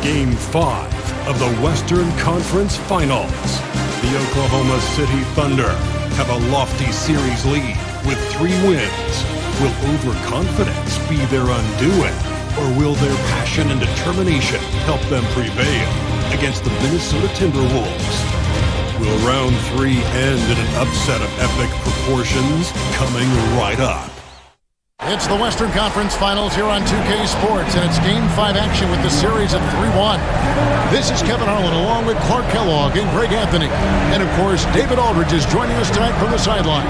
Game 5 of the Western Conference Finals. The Oklahoma City Thunder have a lofty series lead with 3 wins. Will overconfidence be their undoing, or will their passion and determination help them prevail against the Minnesota Timberwolves? Will round 3 end in an upset of epic proportions? Coming right up. It's the Western Conference Finals here on 2K Sports, and it's Game 5 action with the series of 3-1. This is Kevin Harlan along with Clark Kellogg and Greg Anthony. And, of course, David Aldridge is joining us tonight from the sideline.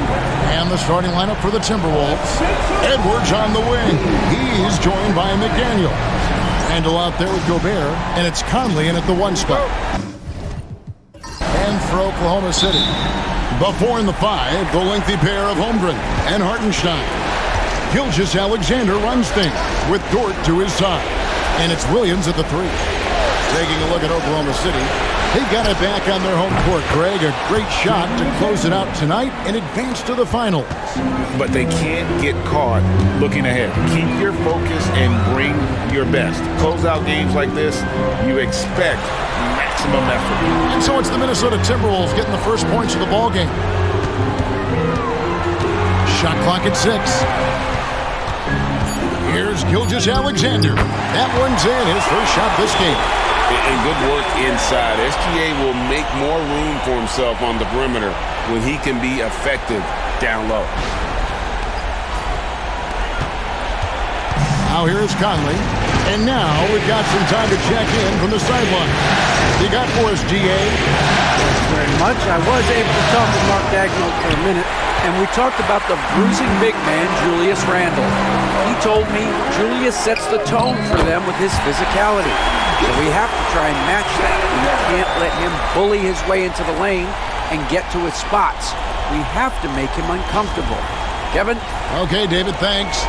And the starting lineup for the Timberwolves. Edwards on the wing. He's joined by McDaniel. Randall out there with Gobert, and it's Conley in at the 1 spot. And for Oklahoma City, the 4 and the 5, the lengthy pair of Holmgren and Hartenstein. Gilgeous-Alexander runs things with Dort to his side. And it's Williams at the 3. Taking a look at Oklahoma City. They've got it back on their home court, Greg. A great shot to close it out tonight and advance to the finals. But they can't get caught looking ahead. Keep your focus and bring your best. Close out games like this, you expect maximum effort. And so it's the Minnesota Timberwolves getting the first points of the ball game. Shot clock at 6. Here's Gilgeous-Alexander. That one's in, his first shot this game. And good work inside. SGA will make more room for himself on the perimeter when he can be effective down low. Now here's Conley. And now we've got some time to check in from the sideline. You got for us, GA? Thanks very much. I was able to talk with Mark Dagnall for a minute, and we talked about the bruising big man, Julius Randle. He told me Julius sets the tone for them with his physicality. So we have to try and match that. We can't let him bully his way into the lane and get to his spots. We have to make him uncomfortable. Kevin? Okay, David, thanks.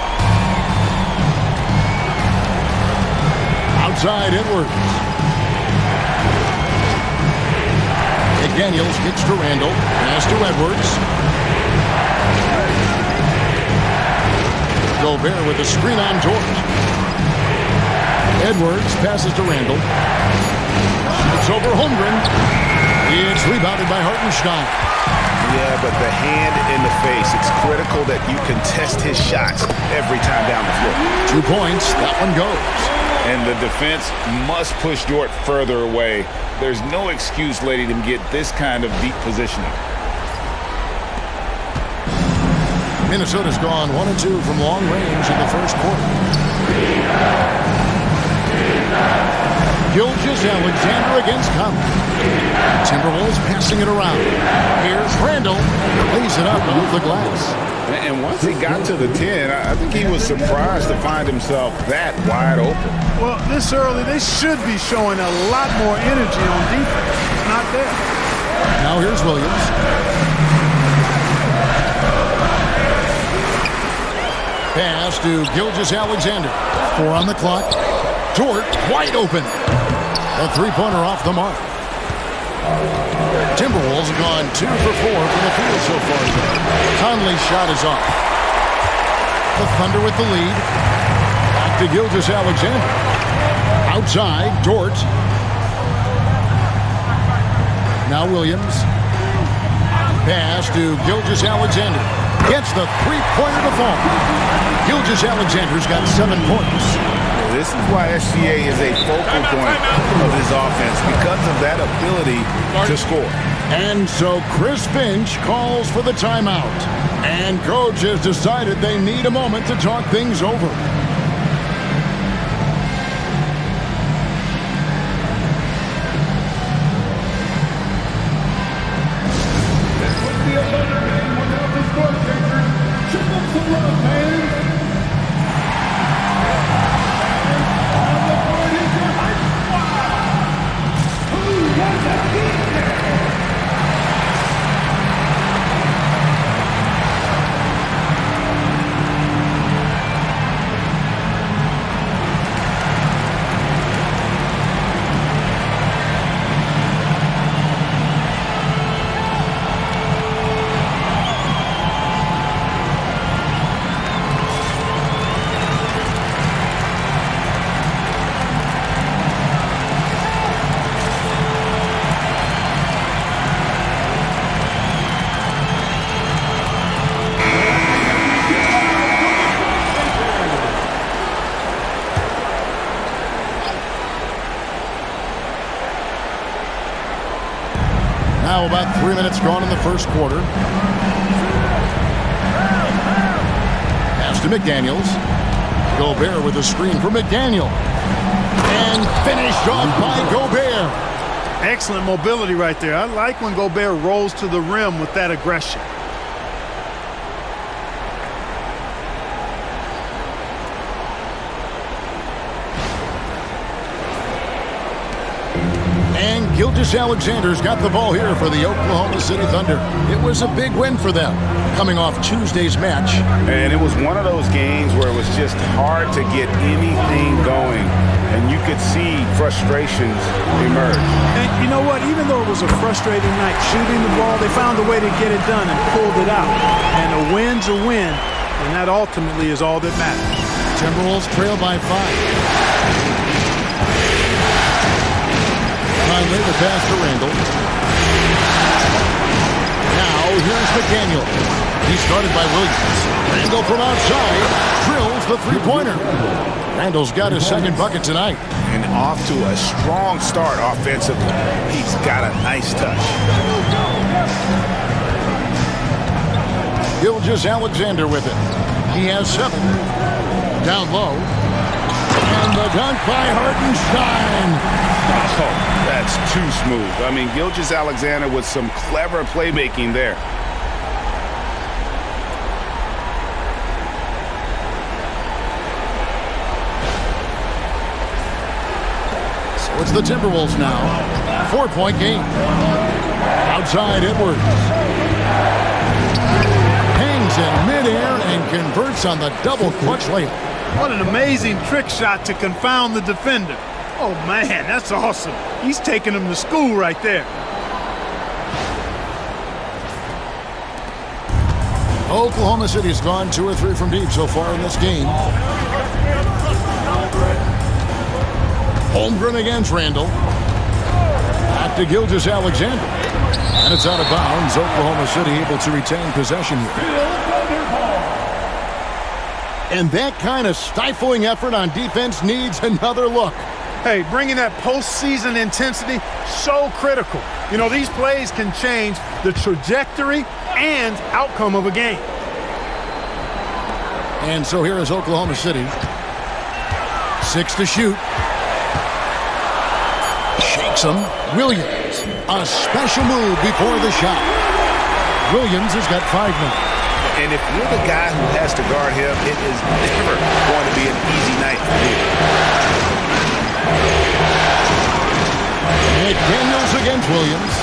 Outside Edwards. McDaniels kicks to Randall. Pass to Edwards. Gobert with a screen on Dort. Edwards passes to Randall. Shoots over Holmgren. It's rebounded by Hartenstein. Yeah, but the hand in the face, it's critical that you contest his shots every time down the floor. 2 points, that one goes. And the defense must push Dort further away. There's no excuse letting him get this kind of deep positioning. Minnesota's gone 1 and 2 from long range in the first quarter. Gilgeous-Alexander against Conley. Timberwolves passing it around. Here's Randall. Lays it up off the glass. And once he got to the 10, I think he was surprised to find himself that wide open. Well, this early, they should be showing a lot more energy on defense. Not there. Now here's Williams. Pass to Gilgeous-Alexander. 4 on the clock. Dort wide open. A 3-pointer off the mark. Timberwolves have gone 2 for 4 from the field so far. Conley's shot is off. The Thunder with the lead. Back to Gilgeous-Alexander. Outside, Dort. Now Williams. Pass to Gilgeous-Alexander. Gets the 3-pointer to fall. Gilgeous-Alexander's got 7 points. This is why SGA is a focal point of his offense, because of that ability to score. And so Chris Finch calls for the timeout. And coach has decided they need a moment to talk things over. Now about 3 minutes gone in the first quarter. Pass to McDaniels. Gobert with a screen for McDaniel. And finished off by Gobert. Excellent mobility right there. I like when Gobert rolls to the rim with that aggression. And Gilgeous-Alexander's got the ball here for the Oklahoma City Thunder. It was a big win for them, coming off Tuesday's match. And it was one of those games where it was just hard to get anything going. And you could see frustrations emerge. And you know what? Even though it was a frustrating night shooting the ball, they found a way to get it done and pulled it out. And a win's a win, and that ultimately is all that matters. Timberwolves trail by 5. Finally, the pass to Randall. Now, here's McDaniel. He's guarded by Williams. Randall from outside drills the three-pointer. Randall's got his second bucket tonight. And off to a strong start offensively. He's got a nice touch. Gilgeous-Alexander with it. He has 7. Down low. And the dunk by Hartenstein. Oh, that's too smooth. I mean, Gilgeous-Alexander with some clever playmaking there. So it's the Timberwolves now. 4-point game. Outside Edwards. Hangs in midair and converts on the double clutch layup. What an amazing trick shot to confound the defender. Oh, man, that's awesome. He's taking him to school right there. Oklahoma City's gone 2 or 3 from deep so far in this game. Holmgren against Randall. Back to Gilgeous-Alexander. And it's out of bounds. Oklahoma City able to retain possession here. And that kind of stifling effort on defense needs another look. Hey, bringing that postseason intensity, so critical. You know, these plays can change the trajectory and outcome of a game. And so here is Oklahoma City. 6 to shoot. Shakes him. Williams. A special move before the shot. Williams has got 5 now. And if you're the guy who has to guard him, it is never going to be an easy night for you. McDaniels against Williams.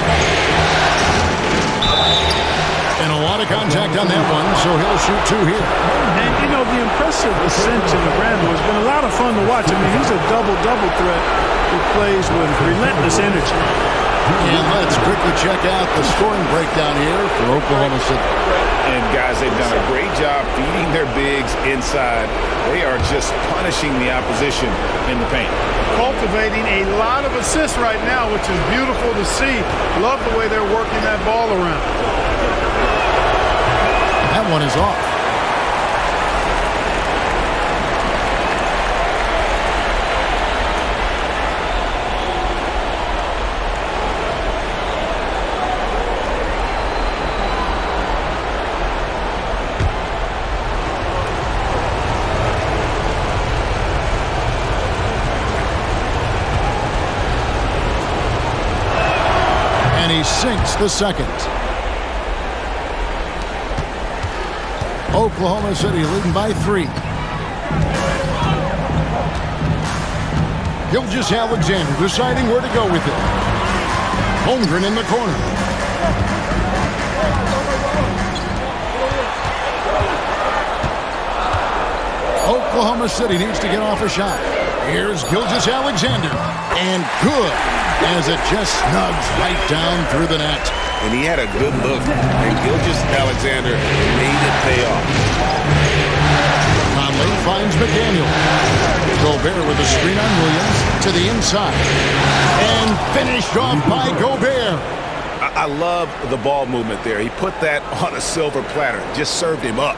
And a lot of contact on that one, so he'll shoot 2 here. And, you know, the impressive ascension of Randall has been a lot of fun to watch. I mean, he's a double-double threat who plays with relentless energy. And let's quickly check out the scoring breakdown here for Oklahoma City. And, guys, they've done a great job feeding their bigs inside. They are just punishing the opposition in the paint. Cultivating a lot of assists right now, which is beautiful to see. Love the way they're working that ball around. That one is off. Sinks the second. Oklahoma City leading by 3. Gilgeous-Alexander deciding where to go with it. Holmgren in the corner. Oklahoma City needs to get off a shot. Here's Gilgeous-Alexander. And good, as it just snugs right down through the net. And he had a good look, and Gilgeous-Alexander made it pay off. Conley finds McDaniel. Gobert with a screen on Williams to the inside. And finished off by Gobert. I love the ball movement there. He put that on a silver platter, just served him up.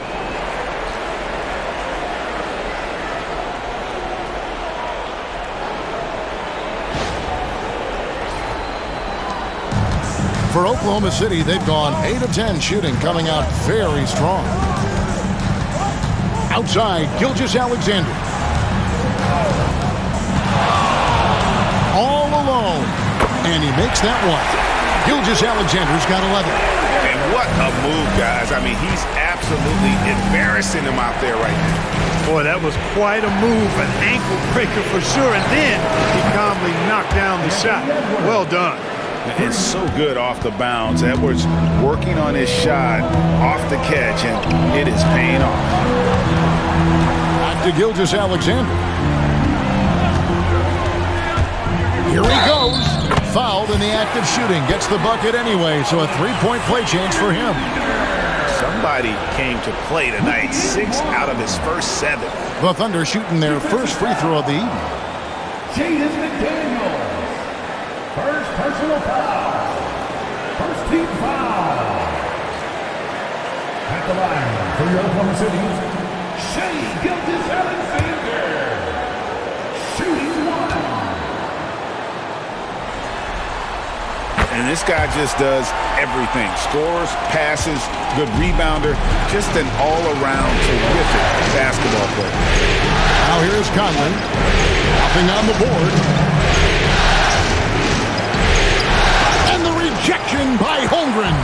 For Oklahoma City, they've gone 8 of 10 shooting, coming out very strong. Outside, Gilgeous-Alexander. All alone. And he makes that one. Gilgeous-Alexander's got 11. And what a move, guys. I mean, he's absolutely embarrassing him out there right now. Boy, that was quite a move, an ankle breaker for sure. And then he calmly knocked down the shot. Well done. It's so good off the bounds. Edwards working on his shot off the catch, and it is paying off. Back to Gilgeous-Alexander. Here he goes. Fouled in the act of shooting. Gets the bucket anyway, so a three-point play change for him. Somebody came to play tonight. 6 out of his first 7. The Thunder shooting their first free throw of the evening. Jaden McDaniel. First personal foul. First team foul. At the line for your Oklahoma City, Gilgeous-Alexander. Shooting 1. And this guy just does everything. Scores, passes, good rebounder. Just an all-around terrific basketball player. Now here's Conley. Nothing on the board. And the rejection by Holmgren.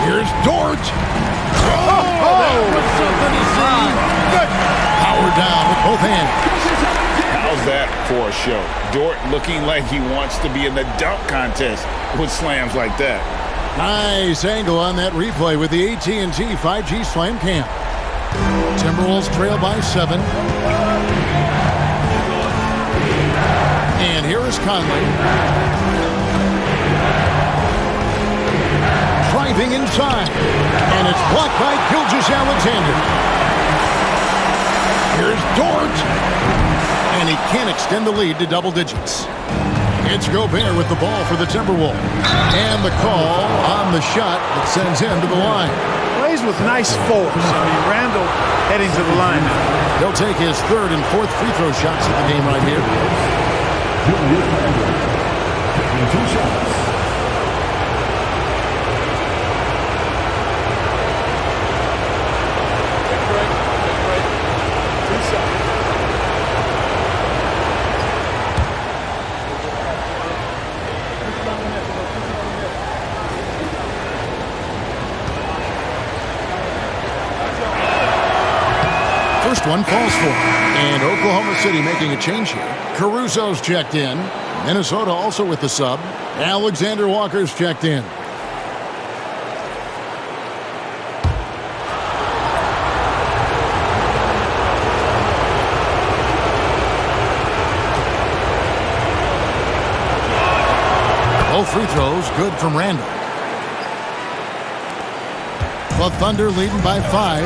Here's Dort. That was something to see. Good. Power down with both hands. How's that for a show? Dort looking like he wants to be in the dunk contest with slams like that. Nice angle on that replay with the AT&T 5G Slam Cam. Timberwolves trail by 7. And here is Conley. Driving inside. And it's blocked by Gilgeous-Alexander. Here's Dort. And he can't extend the lead to double digits. It's Gobert with the ball for the Timberwolves. And the call on the shot that sends him to the line. Plays with nice force. I mean, Randall heading to the line now. He'll take his 3rd and 4th free throw shots of the game right here. Taking 2 shots. First one falls for. And Oklahoma City making a change here. Caruso's checked in. Minnesota also with the sub. Alexander Walker's checked in. Both free throws good from Randall. The Thunder leading by 5.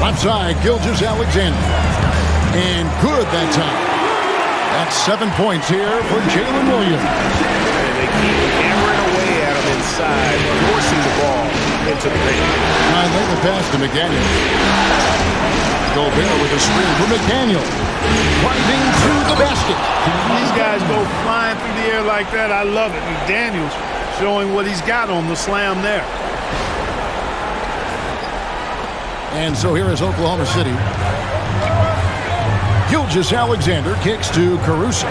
Left side, Gilgeous-Alexander. And good that time. That's 7 points here for Jalen Williams. And they keep hammering away at him inside, forcing the ball into the paint. I think the pass to McDaniel. Gobert with a screen for McDaniel. Driving to the basket. These guys go flying through the air like that. I love it. McDaniel's showing what he's got on the slam there. And so here is Oklahoma City. Gilgeous-Alexander kicks to Caruso.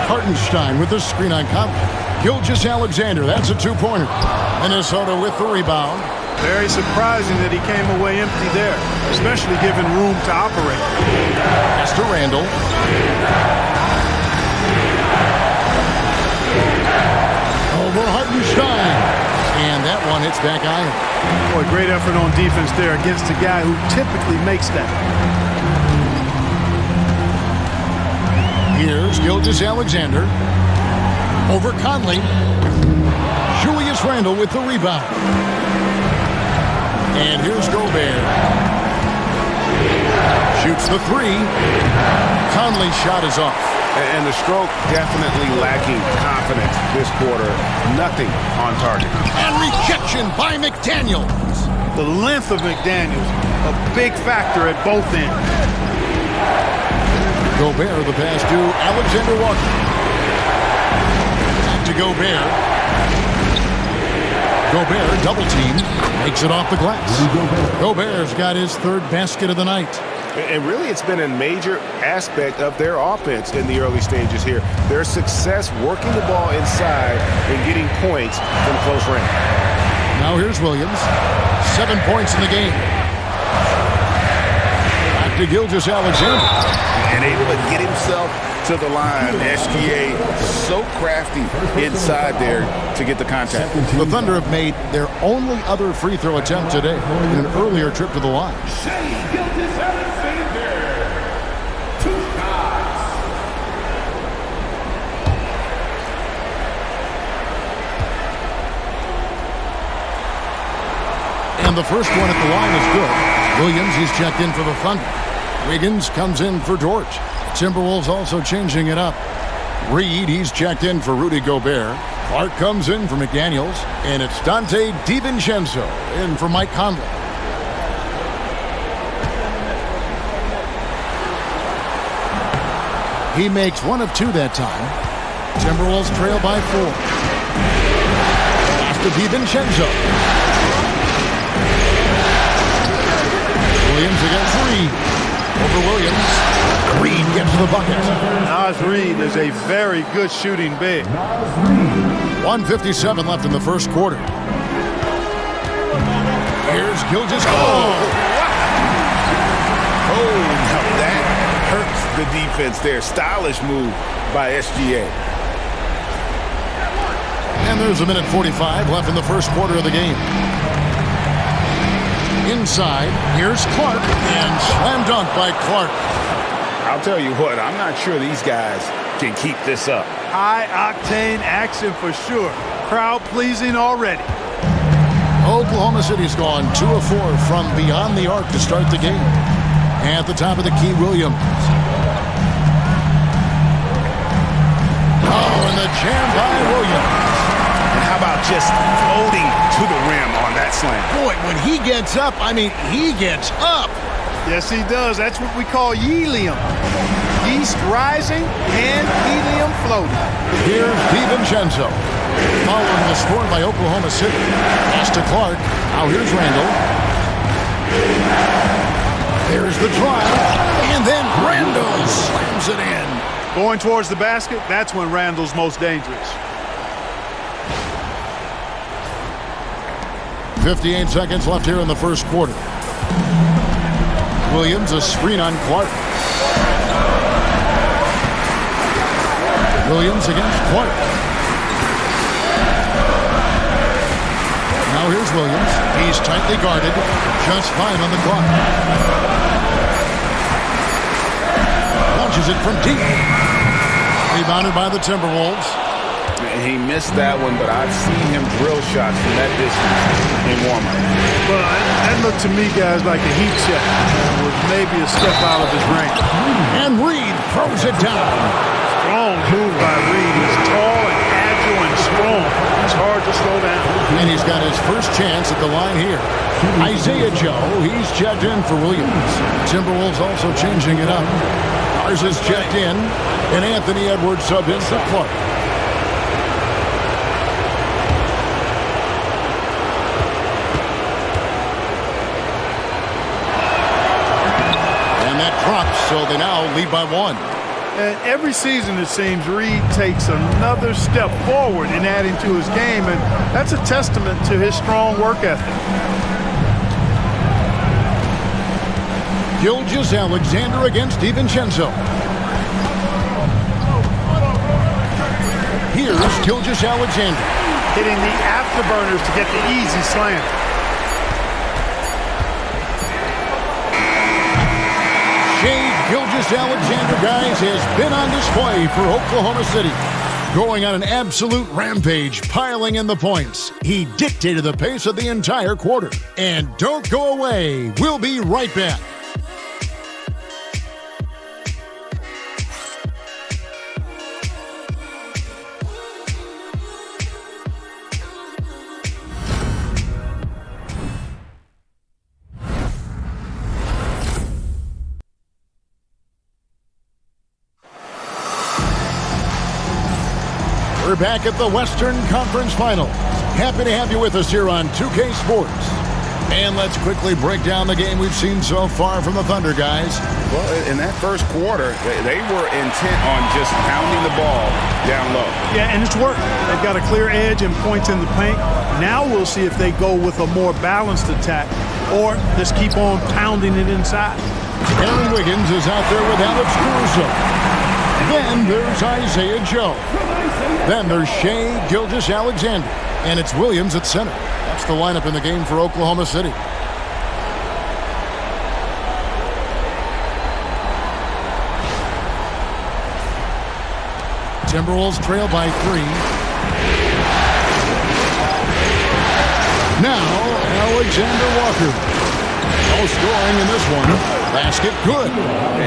Hartenstein with the screen on Conley. Gilgeous-Alexander, that's a 2-pointer. Minnesota with the rebound. Very surprising that he came away empty there, especially given room to operate. Pass to Randall. Over Hartenstein. And that one hits back iron. Boy, great effort on defense there against a guy who typically makes that. Here's Gilgeous-Alexander. Over Conley. Julius Randle with the rebound. And here's Gobert. Shoots the 3. Conley's shot is off. And the stroke definitely lacking confidence this quarter. Nothing on target. And rejection by McDaniel. The length of McDaniels, a big factor at both ends. Gobert, the pass to Alexander Walker. Back to Gobert. Gobert, double team, makes it off the glass. Gobert's got his third basket of the night. And really, it's been a major aspect of their offense in the early stages here. Their success working the ball inside and getting points from close range. Now here's Williams. 7 points in the game. Back to Gilgeous-Alexander. And able to get himself to the line. SGA so crafty inside there to get the contact. The Thunder have made their only other free throw attempt today in an earlier trip to the line. Gilgeous-Alexander. 2 shots. And the first one at the line is good. Williams, he's checked in for the Thunder. Wiggins comes in for Dort. Timberwolves also changing it up. Reed, he's checked in for Rudy Gobert. Clark comes in for McDaniels. And it's Dante DiVincenzo in for Mike Conley. He makes 1 of 2 that time. Timberwolves trail by 4. Pass to DiVincenzo. Williams against Reed. Over Williams. Reed gets the bucket. Naz Reid is a very good shooting big. 1:57 left in the first quarter. Here's Gilgeous-Alexander. Oh, now that hurts the defense there. Stylish move by SGA. And there's 1:45 left in the first quarter of the game. Inside, here's Clark, and slam dunk by Clark. I'll tell you what, I'm not sure these guys can keep this up. High-octane action for sure. Crowd-pleasing already. Oklahoma City's gone 2 of 4 from beyond the arc to start the game. At the top of the key, Williams. Oh, and the jam by Williams. And how about just floating to the rim on that slam? Boy, when he gets up, I mean, he gets up. Yes, he does. That's what we call helium. Yeast rising and helium floating. Here's DiVincenzo. Following the score by Oklahoma City. Pass to Clark. Now here's Randall. There's the drive. And then Randall slams it in. Going towards the basket, that's when Randall's most dangerous. 58 seconds left here in the first quarter. Williams, a screen on Clark. Williams against Clark. Now here's Williams. He's tightly guarded. Just fine on the clock. Launches it from deep. Rebounded by the Timberwolves. He missed that one, but I've seen him drill shots from that distance in warm-up. Well, that looked to me, guys, like a heat check. With maybe a step out of his range. And Reed throws it down. Strong move by Reed. He's tall and agile and strong. It's hard to slow down. And he's got his first chance at the line here. Isaiah Joe, he's checked in for Williams. Timberwolves also changing it up. Ours is checked in, and Anthony Edwards sub in for Clark. Drops, so they now lead by 1. And every season, it seems, Reed takes another step forward in adding to his game, and that's a testament to his strong work ethic. Gilgeous-Alexander against DiVincenzo. Here's Gilgeous-Alexander. Hitting the afterburners to get the easy slam. Gilgeous-Alexander, guys, has been on display for Oklahoma City. Going on an absolute rampage, piling in the points. He dictated the pace of the entire quarter. And don't go away. We'll be right back. We're back at the Western Conference Finals. Happy to have you with us here on 2K Sports. And let's quickly break down the game we've seen so far from the Thunder, guys. Well, in that first quarter, they were intent on just pounding the ball down low. Yeah, and it's worked. They've got a clear edge and points in the paint. Now we'll see if they go with a more balanced attack or just keep on pounding it inside. Aaron Wiggins is out there with Alex Caruso. Then there's Isaiah Joe. Then there's Shai Gilgeous-Alexander. And it's Williams at center. That's the lineup in the game for Oklahoma City. Timberwolves trail by 3. Now, Alexander Walker. No scoring in this one. Basket good.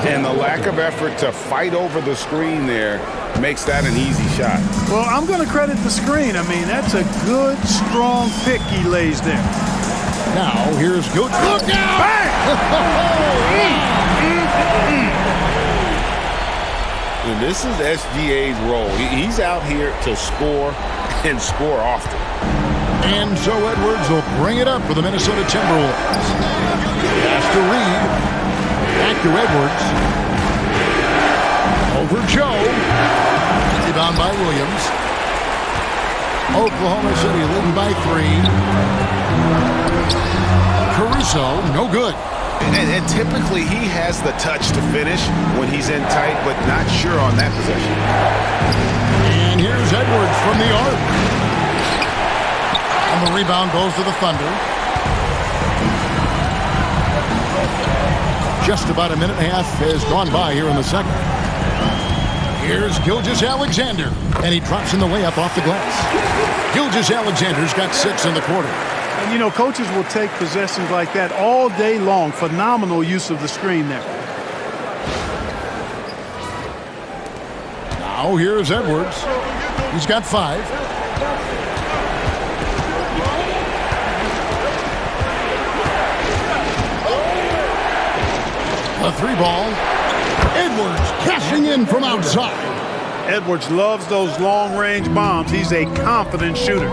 And the lack of effort to fight over the screen there makes that an easy shot. Well, I'm going to credit the screen. I mean, that's a good, strong pick he lays there. Now, here's good. Look out! Bang! And this is SGA's role. He's out here to score and score often. And so Edwards will bring it up for the Minnesota Timberwolves. Pass to Reed. Back to Edwards. Over Joe. Rebound by Williams. Oklahoma City leading by 3. Caruso, no good. And typically he has the touch to finish when he's in tight, but not sure on that possession. And here's Edwards from the arc. And the rebound goes to the Thunder. Just about a minute and a half has gone by here in the second. Here's Gilgeous-Alexander, and he drops in the layup off the glass. Gilgeous-Alexander's got 6 in the quarter. And, you know, coaches will take possessions like that all day long. Phenomenal use of the screen there. Now here's Edwards. He's got 5. A 3-ball. Edwards cashing in from outside. Edwards loves those long-range bombs. He's a confident shooter.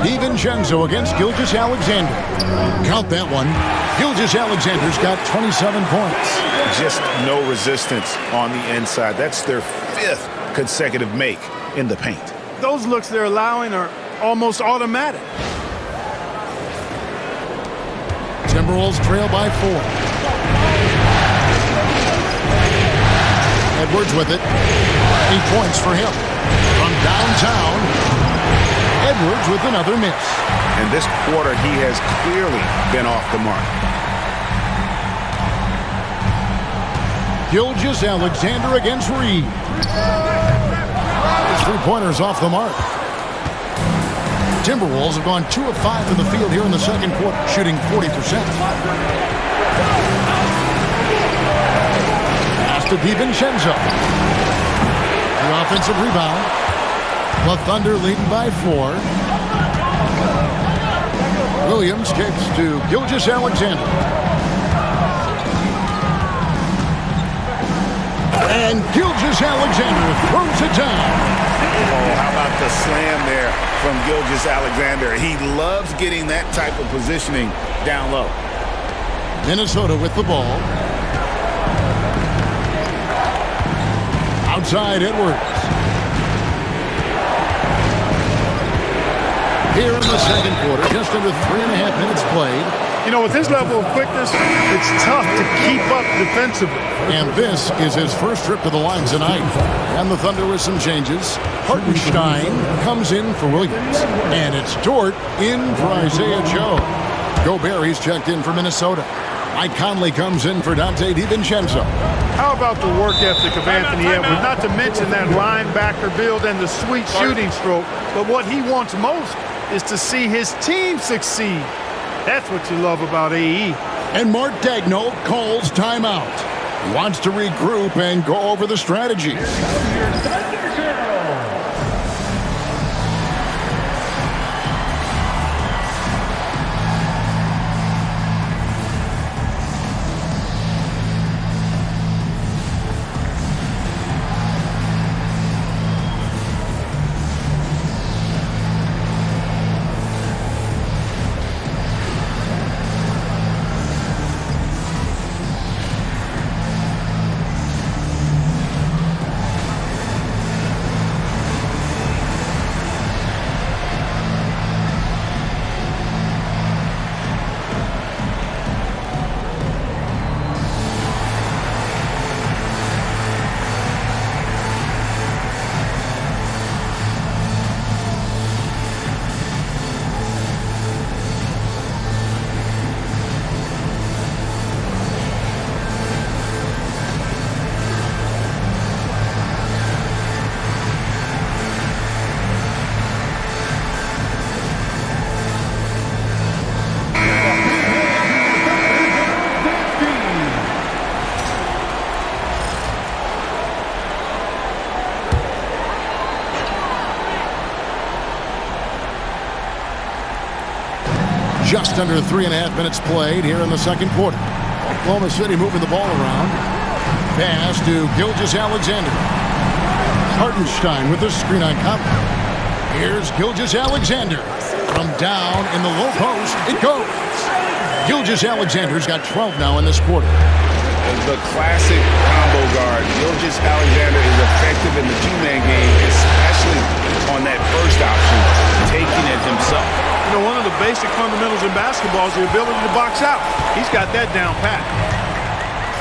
DiVincenzo against Gilgeous-Alexander. Count that one. Gilgeous-Alexander's got 27 points. Just no resistance on the inside. That's their 5th consecutive make in the paint. Those looks they're allowing are almost automatic. Timberwolves trail by 4. Edwards with it. 8 points for him. From downtown, Edwards with another miss. And this quarter, he has clearly been off the mark. Gilgeous-Alexander against Reed. His 3-pointers off the mark. Timberwolves have gone 2 of 5 in the field here in the second quarter, shooting 40%. Pass to DiVincenzo. The offensive rebound. The Thunder leading by 4. Williams kicks to Gilgeous-Alexander. And Gilgeous-Alexander throws it down. Oh, how about the slam there from Gilgeous-Alexander? He loves getting that type of positioning down low. Minnesota with the ball. Outside Edwards. Here in the second quarter, just under 3.5 minutes played. You know, with his level of quickness, it's tough to keep up defensively. And this is his first trip to the line tonight. And the Thunder with some changes. Hartenstein comes in for Williams. And it's Dort in for Isaiah Joe. Gobert, he's checked in for Minnesota. Mike Conley comes in for Dante DiVincenzo. How about the work ethic of Anthony Edwards? Not to mention that linebacker build and the sweet shooting stroke. But what he wants most is to see his team succeed. That's what you love about AE. And Mark Daigneault calls timeout. He wants to regroup and go over the strategy. Just under 3.5 minutes played here in the second quarter. Oklahoma City moving the ball around. Pass to Gilgeous-Alexander. Hartenstein with the screen on Conley. Here's Gilgeous-Alexander. From down in the low post, it goes. Gilgeous-Alexander's got 12 now in this quarter. The classic combo guard. Gilgeous-Alexander is effective in the two-man game, especially on that first option, taking it himself. You know, one of the basic fundamentals in basketball is the ability to box out. He's got that down pat.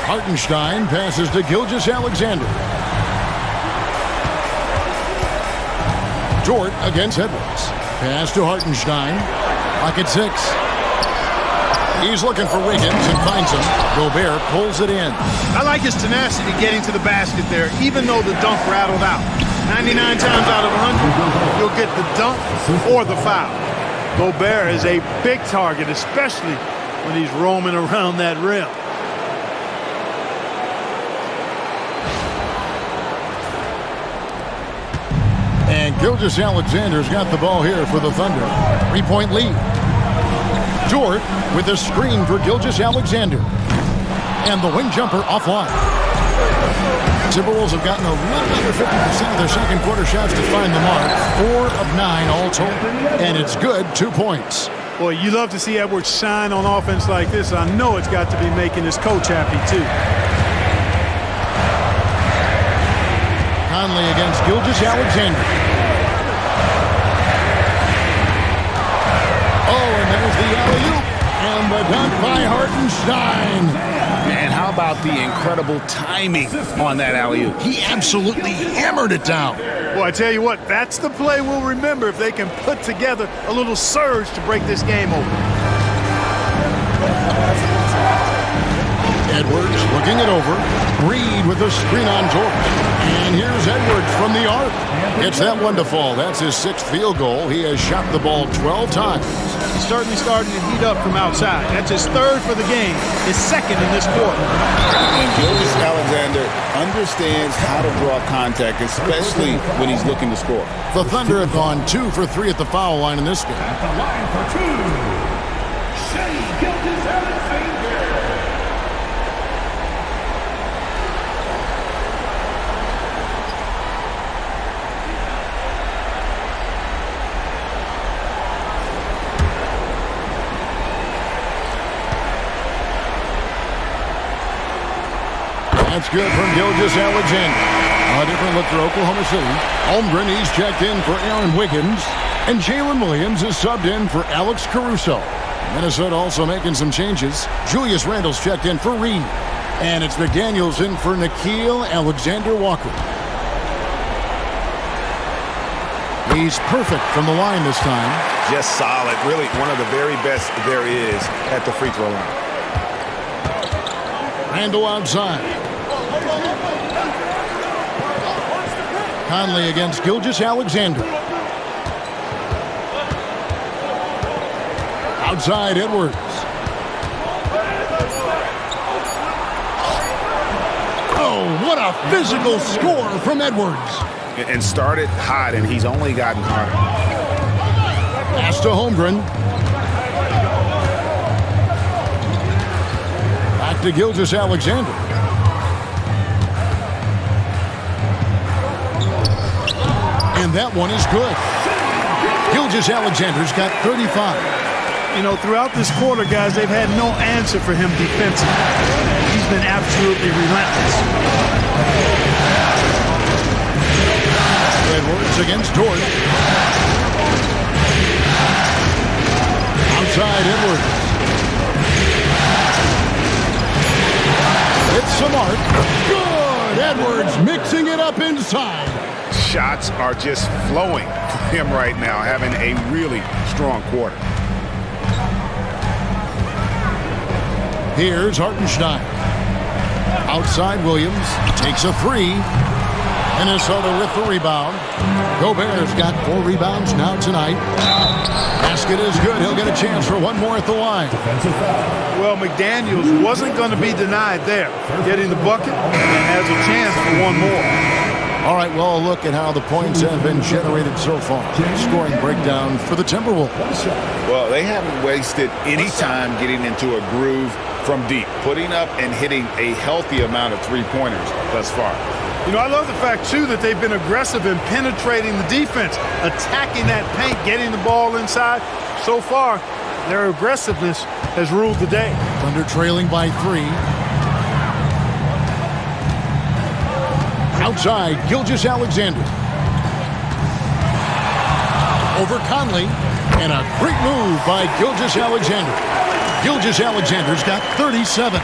Hartenstein passes to Gilgeous-Alexander. Dort against Edwards. Pass to Hartenstein. Clock at 6. He's looking for Wiggins and finds him. Gobert pulls it in. I like his tenacity getting to the basket there, even though the dunk rattled out. 99 times out of 100, you'll get the dunk or the foul. Gobert is a big target, especially when he's roaming around that rim. And Gilgeous-Alexander's got the ball here for the Thunder. 3-point lead. Dort with a screen for Gilgeous-Alexander. And the wing jumper offline. Timberwolves have gotten a little under 50% of their second quarter shots to find the mark. 4 of 9 all told. And it's good, 2 points. Boy, you love to see Edwards shine on offense like this. I know it's got to be making his coach happy, too. Conley against Gilgeous-Alexander. There's the alley-oop and the dunk by Hartenstein. And how about the incredible timing on that alley-oop? He absolutely hammered it down. Well, I tell you what, that's the play we'll remember if they can put together a little surge to break this game open. Edwards looking it over. Reed with the screen on George. And here's Edwards from the arc. Gets that one to fall. That's his 6th field goal. He has shot the ball 12 times. He's certainly starting to heat up from outside. That's his 3rd for the game, his 2nd in this quarter. And Gilgeous-Alexander understands how to draw contact, especially when he's looking to score. The Thunder have gone 2 for 3 at the foul line in this game. At the line for 2, Gilgeous-Alexander. That's good from Gilgeous-Alexander. A different look for Oklahoma City. Holmgren, he's checked in for Aaron Wiggins. And Jalen Williams is subbed in for Alex Caruso. Minnesota also making some changes. Julius Randle's checked in for Reed. And it's McDaniels in for Nickeil Alexander-Walker. He's perfect from the line this time. Just solid. Really one of the very best there is at the free throw line. Randle outside. Conley against Gilgeous-Alexander. Outside Edwards. Oh, what a physical score from Edwards. And started hot, and he's only gotten hotter. Pass to Holmgren. Back to Gilgeous-Alexander. And that one is good. Gilgeous-Alexander's got 35. You know, throughout this quarter, guys, they've had no answer for him defensively. He's been absolutely relentless. Edwards against Dort. Outside Edwards. It's Samart. Good! Edwards mixing it up inside. Shots are just flowing for him right now, having a really strong quarter. Here's Hartenstein. Outside Williams. Takes a 3. Minnesota with the rebound. Gobert's got 4 rebounds now tonight. Basket is good. He'll get a chance for one more at the line. Well, McDaniels wasn't going to be denied there. Getting the bucket and has a chance for one more. All right, well, a look at how the points have been generated so far. Scoring breakdown for the Timberwolves. Well, they haven't wasted any time getting into a groove from deep, putting up and hitting a healthy amount of three-pointers thus far. You know, I love the fact, too, that they've been aggressive in penetrating the defense, attacking that paint, getting the ball inside. So far, their aggressiveness has ruled the day. Thunder trailing by 3. Outside, Gilgeous-Alexander. Over Conley. And a great move by Gilgeous-Alexander. Gilgeous-Alexander's got 37.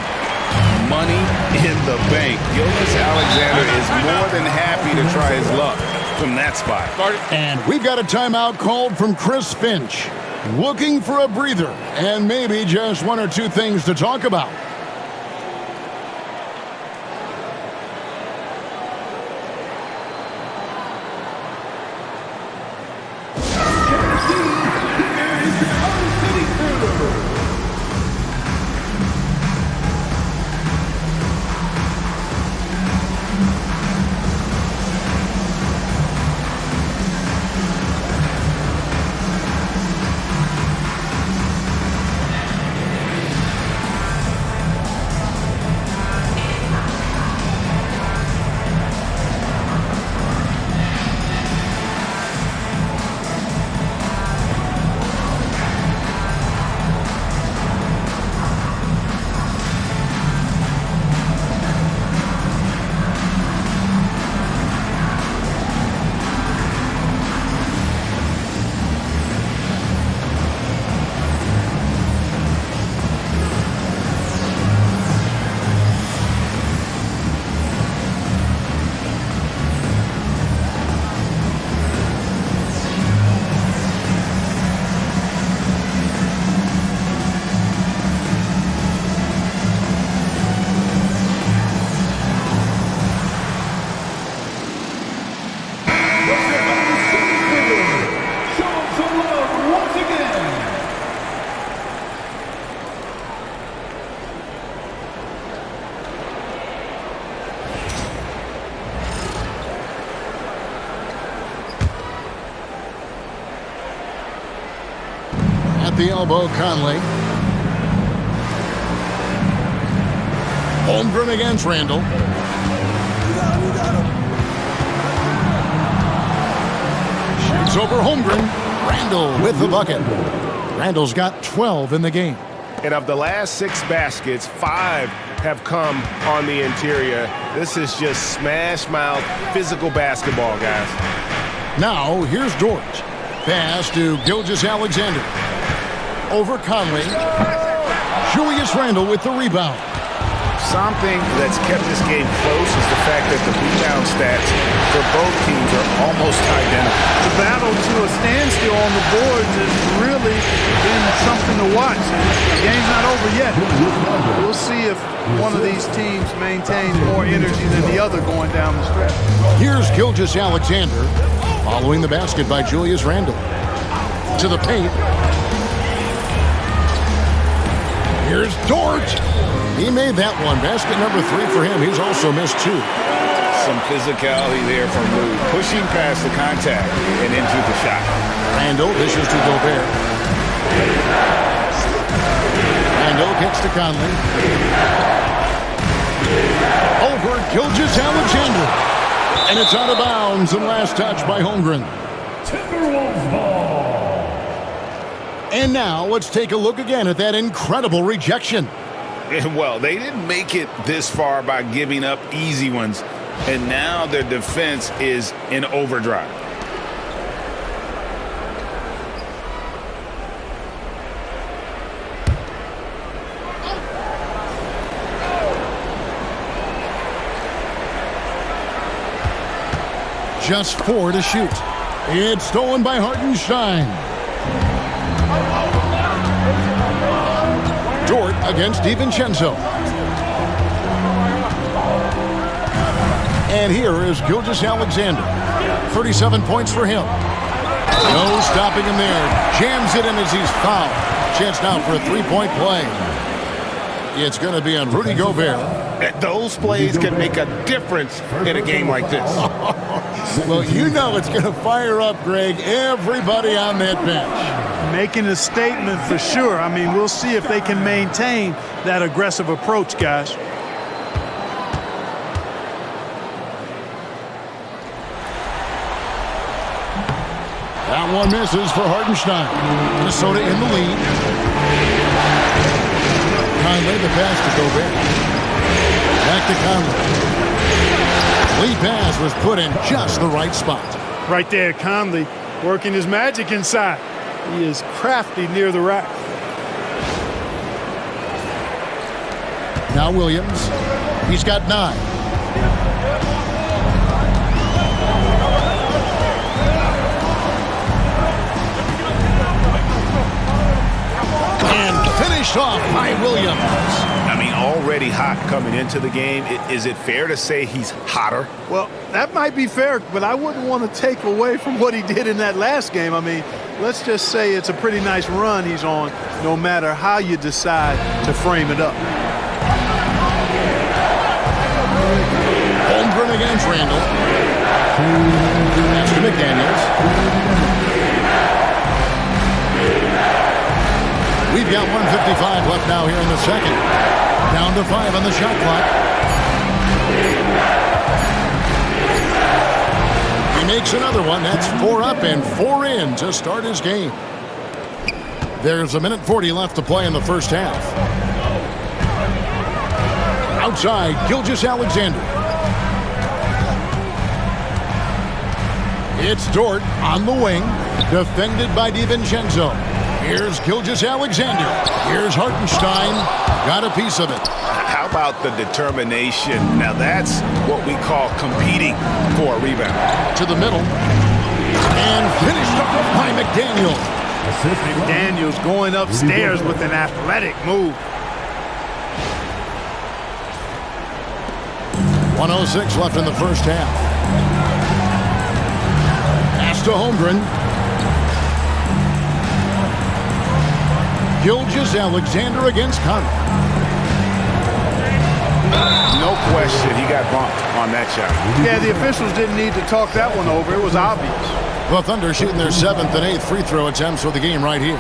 Money in the bank. Gilgeous-Alexander is more than happy to try his luck from that spot. And we've got a timeout called from Chris Finch. Looking for a breather and maybe just one or two things to talk about. The elbow, Conley. Holmgren against Randall. Shoots over Holmgren. Randall with the bucket. Randall's got 12 in the game. And of the last 6 baskets, 5 have come on the interior. This is just smash mouth physical basketball, guys. Now, here's Dort. Pass to Gilgeous-Alexander. Over Conley. Julius Randle with the rebound. Something that's kept this game close is the fact that the rebound stats for both teams are almost identical. The battle to a standstill on the boards has really been something to watch. The game's not over yet. We'll see if one of these teams maintains more energy than the other going down the stretch. Here's Gilgeous-Alexander following the basket by Julius Randle. To the paint. Here's Dort. He made that one. Basket number 3 for him. He's also missed 2. Some physicality there from Lou, pushing past the contact and into the shot. Randall dishes to Gobert. Randall kicks to Conley. Over Gilgeous-Alexander. And it's out of bounds and last touch by Holmgren. Timberwolves ball. And now let's take a look again at that incredible rejection. Well, they didn't make it this far by giving up easy ones, and now their defense is in overdrive. Just 4 to shoot. It's stolen by Hartenstein. Dort against DiVincenzo. And here is Gilgeous-Alexander. 37 points for him. No stopping him there. Jams it in as he's fouled. Chance now for a 3-point play. It's going to be on Rudy Gobert. Those plays can make a difference in a game like this. Well, you know it's going to fire up, Greg, everybody on that bench. Making a statement for sure. I mean, we'll see if they can maintain that aggressive approach, guys. That one misses for Hartenstein. Minnesota in the lead. Conley, the pass to Gobert. Back to Conley. Lead pass was put in just the right spot. Right there, Conley working his magic inside. He is crafty near the rack. Now Williams. He's got 9. And finished off by Williams. I mean, already hot coming into the game. Is it fair to say he's hotter? Well, that might be fair, but I wouldn't want to take away from what he did in that last game. I mean, let's just say it's a pretty nice run he's on, no matter how you decide to frame it up. Holmgren against Randall. That's to McDaniels. We've got 1:55 left now here in the second. Down to 5 on the shot clock. He makes another one. That's 4 up and 4 in to start his game. There's 1:40 left to play in the first half. Outside, Gilgeous-Alexander. It's Dort on the wing, defended by DiVincenzo. Here's Gilgeous-Alexander. Here's Hartenstein. Got a piece of it. How about the determination? Now that's what we call competing for a rebound. To the middle. And finished off by McDaniels. McDaniels going upstairs with an athletic move. 1:06 left in the first half. Pass to Holmgren. Gilgeous-Alexander against Conley. No question, he got bumped on that shot. Yeah, the officials didn't need to talk that one over. It was obvious. The Thunder shooting their 7th and 8th free throw attempts for the game right here.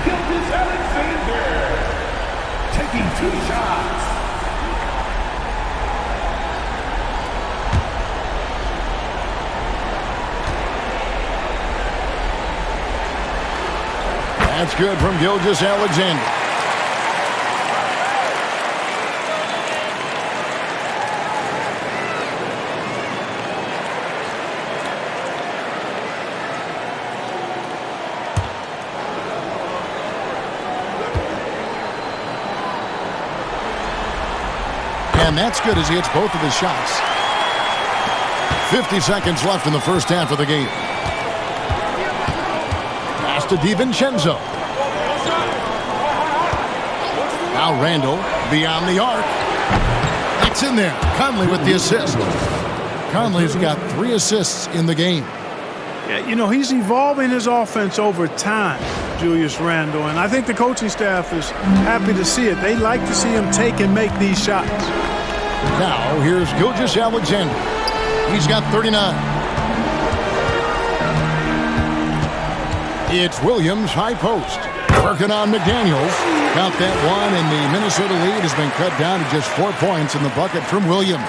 Gilgeous-Alexander taking 2 shots. That's good from Gilgeous-Alexander. And that's good as he hits both of his shots. 50 seconds left in the first half of the game. Pass to DiVincenzo. Now Randall beyond the arc. It's in there. Conley with the assist. Conley's got 3 assists in the game. Yeah, you know, he's evolving his offense over time, Julius Randle, and I think the coaching staff is happy to see it. They like to see him take and make these shots. Now here's Gilgeous-Alexander. He's got 39. It's Williams, high post. Working on McDaniels. Count that one, and the Minnesota lead has been cut down to just 4 points in the bucket from Williams.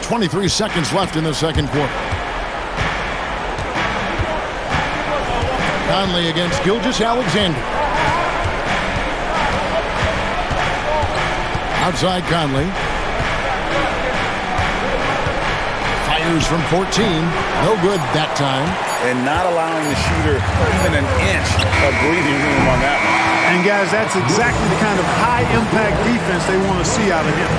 .23 seconds left in the second quarter. Conley against Gilgeous-Alexander. Outside Conley. Fires from 14. No good that time. And not allowing the shooter even an inch of breathing room on that one. And guys, that's exactly the kind of high-impact defense they want to see out of him.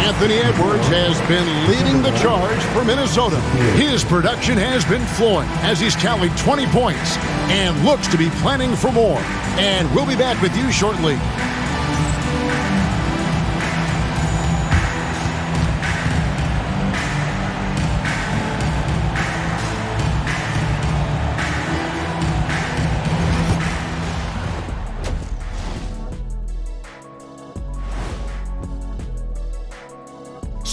Anthony Edwards has been leading the charge for Minnesota. His production has been flowing as he's tallied 20 points and looks to be planning for more. And we'll be back with you shortly.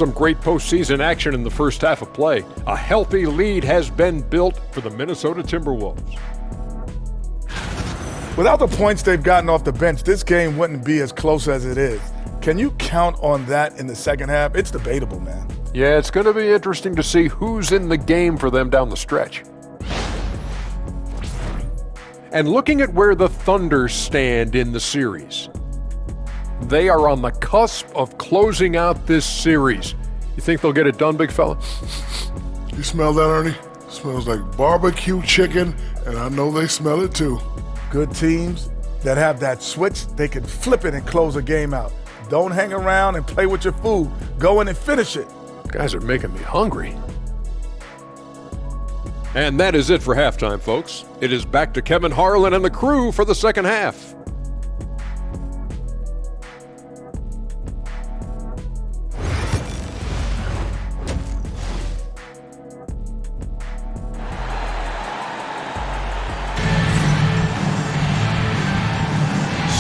Some great postseason action in the first half of play. A healthy lead has been built for the Minnesota Timberwolves. Without the points they've gotten off the bench, this game wouldn't be as close as it is. Can you count on that in the second half? It's debatable, man. Yeah, it's going to be interesting to see who's in the game for them down the stretch. And looking at where the Thunder stand in the series, they are on the cusp of closing out this series. You think they'll get it done, big fella? You smell that, Ernie? It smells like barbecue chicken, and I know they smell it too. Good teams that have that switch, they can flip it and close a game out. Don't hang around and play with your food. Go in and finish it. Guys are making me hungry. And that is it for halftime, folks. It is back to Kevin Harlan and the crew for the second half.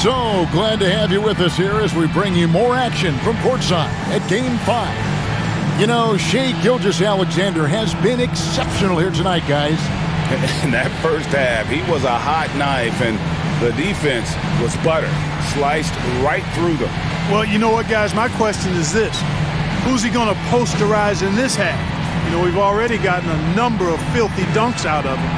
So glad to have you with us here as we bring you more action from courtside at Game 5. You know, Shai Gilgeous-Alexander has been exceptional here tonight, guys. In that first half, he was a hot knife, and the defense was butter, sliced right through them. Well, you know what, guys? My question is this. Who's he going to posterize in this half? You know, we've already gotten a number of filthy dunks out of him.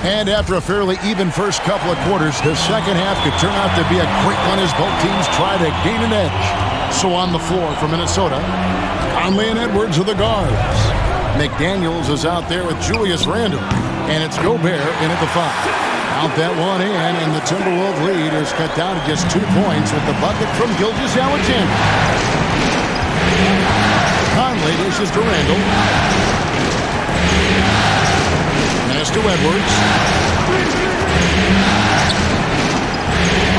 And after a fairly even first couple of quarters, the second half could turn out to be a great one as both teams try to gain an edge. So on the floor for Minnesota, Conley and Edwards are the guards. McDaniels is out there with Julius Randle, and it's Gobert in at the 5. Count that one in, and the Timberwolves lead is cut down to just 2 points with the bucket from Gilgeous-Alexander. Conley dishes to Randle. Pass to Edwards.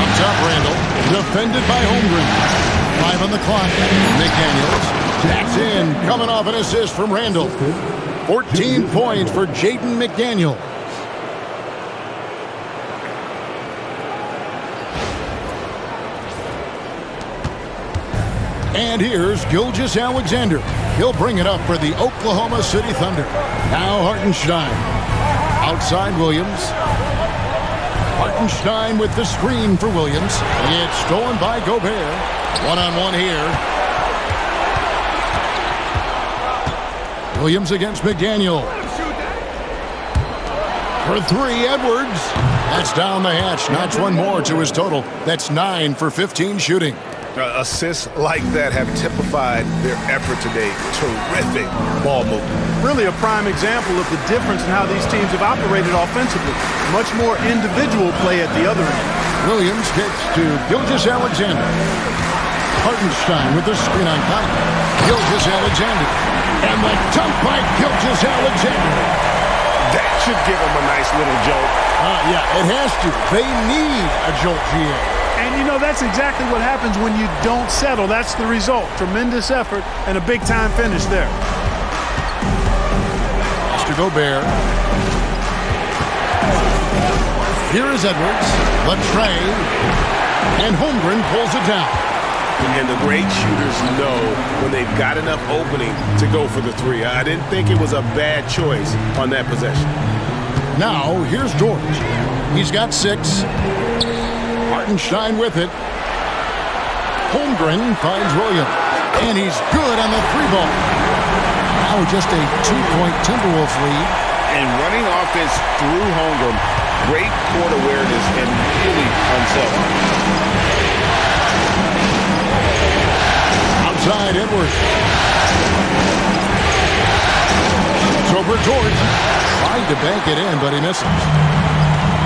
Up top, Randle. Defended by Holmgren. 5 on the clock. McDaniels jacks in, coming off an assist from Randle. 14 points for Jaden McDaniels. And here's Gilgeous-Alexander. He'll bring it up for the Oklahoma City Thunder. Now Hartenstein. Outside Williams. Hartenstein with the screen for Williams. It's stolen by Gobert. One-on-one here. Williams against McDaniel. For 3, Edwards. That's down the hatch. Notch one more to his total. That's 9 for 15 shooting. Assists like that have typified their effort today. Terrific ball movement. Really a prime example of the difference in how these teams have operated offensively. Much more individual play at the other end. Williams gets to Gilgeous-Alexander. Hartenstein with the screen on Conley. Gilgeous-Alexander. And the dunk by Gilgeous-Alexander. That should give them a nice little jolt. Yeah, it has to. They need a jolt here. And, you know, that's exactly what happens when you don't settle. That's the result. Tremendous effort and a big-time finish there. Mr. Gobert. Here is Edwards. Latrey. And Holmgren pulls it down. And the great shooters know when they've got enough opening to go for the 3. I didn't think it was a bad choice on that possession. Now, here's George. He's got 6. Hartenstein with it. Holmgren finds Williams. And he's good on the 3-ball. Now just a 2-point Timberwolves lead. And running offense through Holmgren, great court awareness and really unselfish. Outside Edwards. It's over George. Tried to bank it in, but he misses.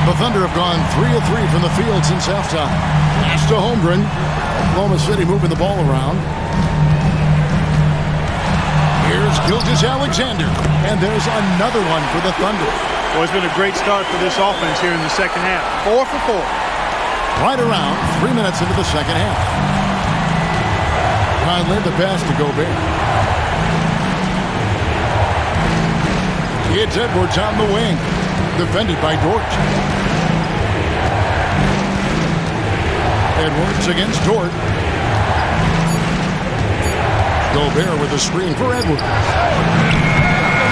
The Thunder have gone 3 of 3 from the field since halftime. Pass to Holmgren. Oklahoma City moving the ball around. Here's Gilgeous-Alexander. And there's another one for the Thunder. Well, it's been a great start for this offense here in the second half. 4 for 4. Right around 3 minutes into the second half. Conley the pass to Gobert. It's Edwards on the wing. Defended by Dort. Edwards against Dort. Gobert with a screen for Edwards.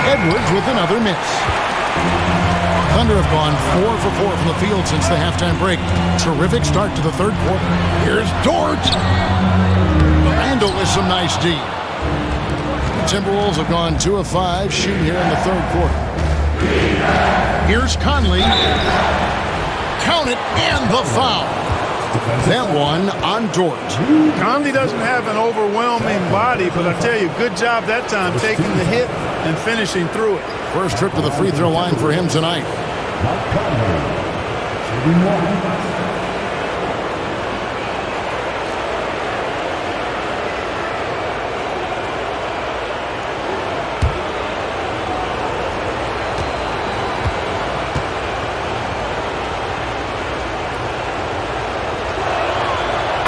Edwards with another miss. Thunder have gone 4 for 4 from the field since the halftime break. Terrific start to the third quarter. Here's Dort. Randall with some nice D. The Timberwolves have gone 2 of 5 shooting here in the third quarter. Here's Conley. Count it, and the foul. That one on Dort. Conley doesn't have an overwhelming body, but I tell you, good job that time taking the hit and finishing through it. First trip to the free throw line for him tonight.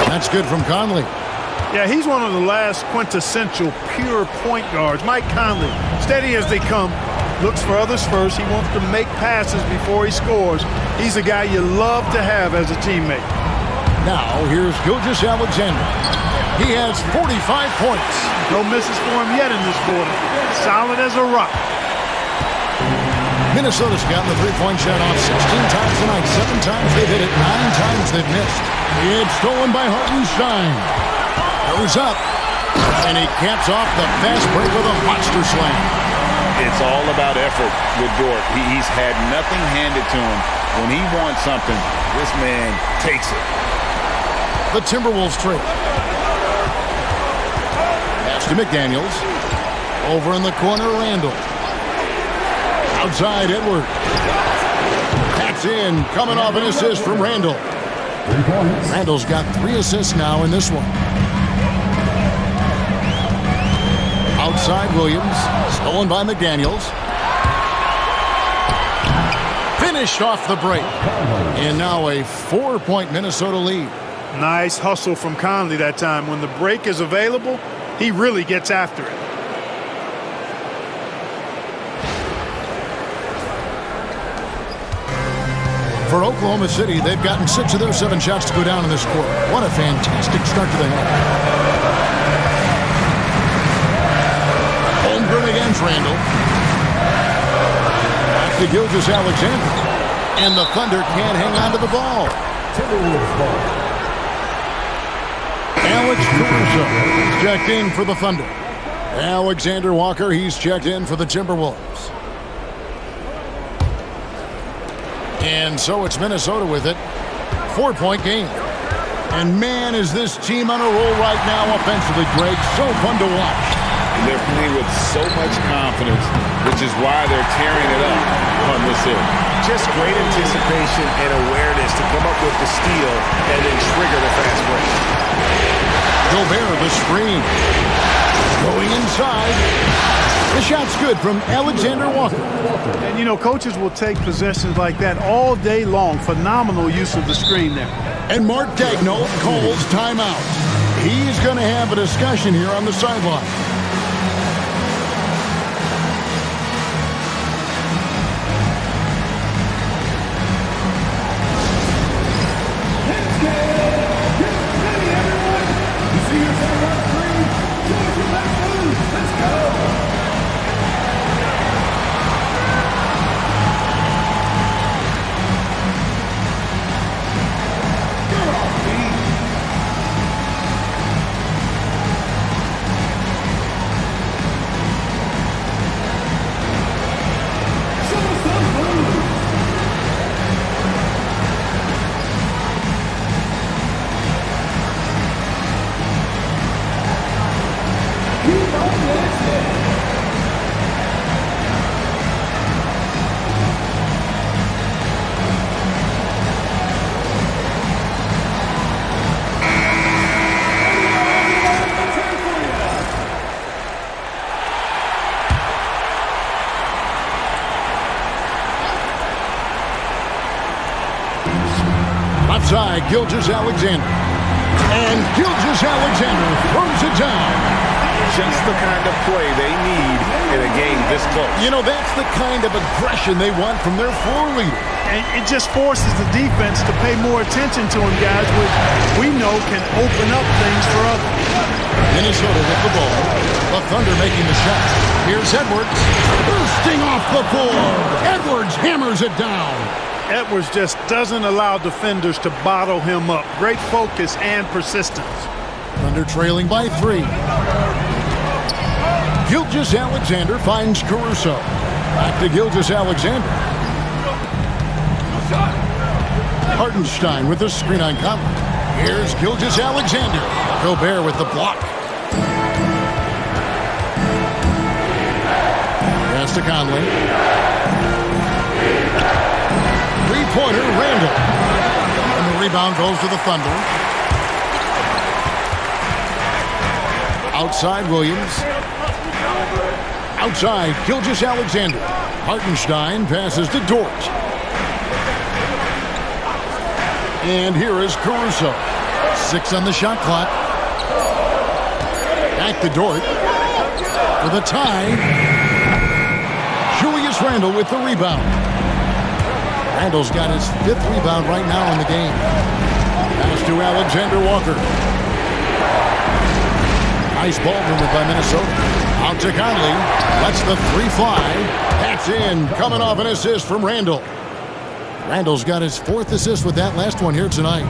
That's good from Conley. Yeah, he's one of the last quintessential pure point guards. Mike Conley, steady as they come, looks for others first. He wants to make passes before he scores. He's a guy you love to have as a teammate. Now, here's Gilgeous-Alexander. He has 45 points. No misses for him yet in this quarter. Solid as a rock. Minnesota's gotten the three-point shot off 16 times tonight. 7 times they've hit it, 9 times they've missed. It's stolen by Hartenstein. Goes up, and he caps off the fast break with a monster slam. It's all about effort with Dort. He's had nothing handed to him. When he wants something, this man takes it. The Timberwolves trade. Pass to McDaniels. Over in the corner, Randall. Outside, Edwards. That's in, coming off an assist from Randall. Randall's got 3 assists now in this one. Outside, Williams. Stolen by McDaniels. Finished off the break. And now a 4-point Minnesota lead. Nice hustle from Conley that time. When the break is available, he really gets after it. For Oklahoma City, they've gotten 6 of their 7 shots to go down in this quarter. What a fantastic start to the half. Holmgren against Randall. Back to Gilgeous-Alexander. And the Thunder can't hang on to the ball. Alex Caruso is checked in for the Thunder. Alexander Walker, he's checked in for the Timberwolves. And so it's Minnesota with it. 4-point game. And man, is this team on a roll right now offensively, Greg. So fun to watch. They're playing with so much confidence, which is why they're tearing it up on this end. Just great anticipation and awareness to come up with the steal and then trigger the fast break. Gobert, the screen. Going inside. The shot's good from Alexander Walker. And, you know, coaches will take possessions like that all day long. Phenomenal use of the screen there. And Mark Daigneault calls timeout. He's going to have a discussion here on the sideline. Outside, Gilgeous-Alexander. And Gilgeous-Alexander throws it down. Just the kind of play they need in a game this close. You know, that's the kind of aggression they want from their floor leader. And it just forces the defense to pay more attention to him, guys, which we know can open up things for others. Minnesota with the ball. The Thunder making the shot. Here's Edwards. Bursting off the board. Edwards hammers it down. Edwards just doesn't allow defenders to bottle him up. Great focus and persistence. Thunder trailing by 3. Gilgeous-Alexander finds Caruso. Back to Gilgeous-Alexander. Hartenstein with the screen on Conley. Here's Gilgeous-Alexander. Gobert with the block. Pass to Conley. Three-pointer, Randall. And the rebound goes to the Thunder. Outside, Williams. Outside, Gilgeous-Alexander. Hartenstein passes to Dort. And here is Caruso. 6 on the shot clock. Back to Dort. For the tie. Julius Randle with the rebound. Randle's got his 5th rebound right now in the game. Pass to Alexander Walker. Nice ball movement by Minnesota. Out to Conley. Lets the 3 fly. That's in. Coming off an assist from Randle. Randle's got his 4th assist with that last one here tonight.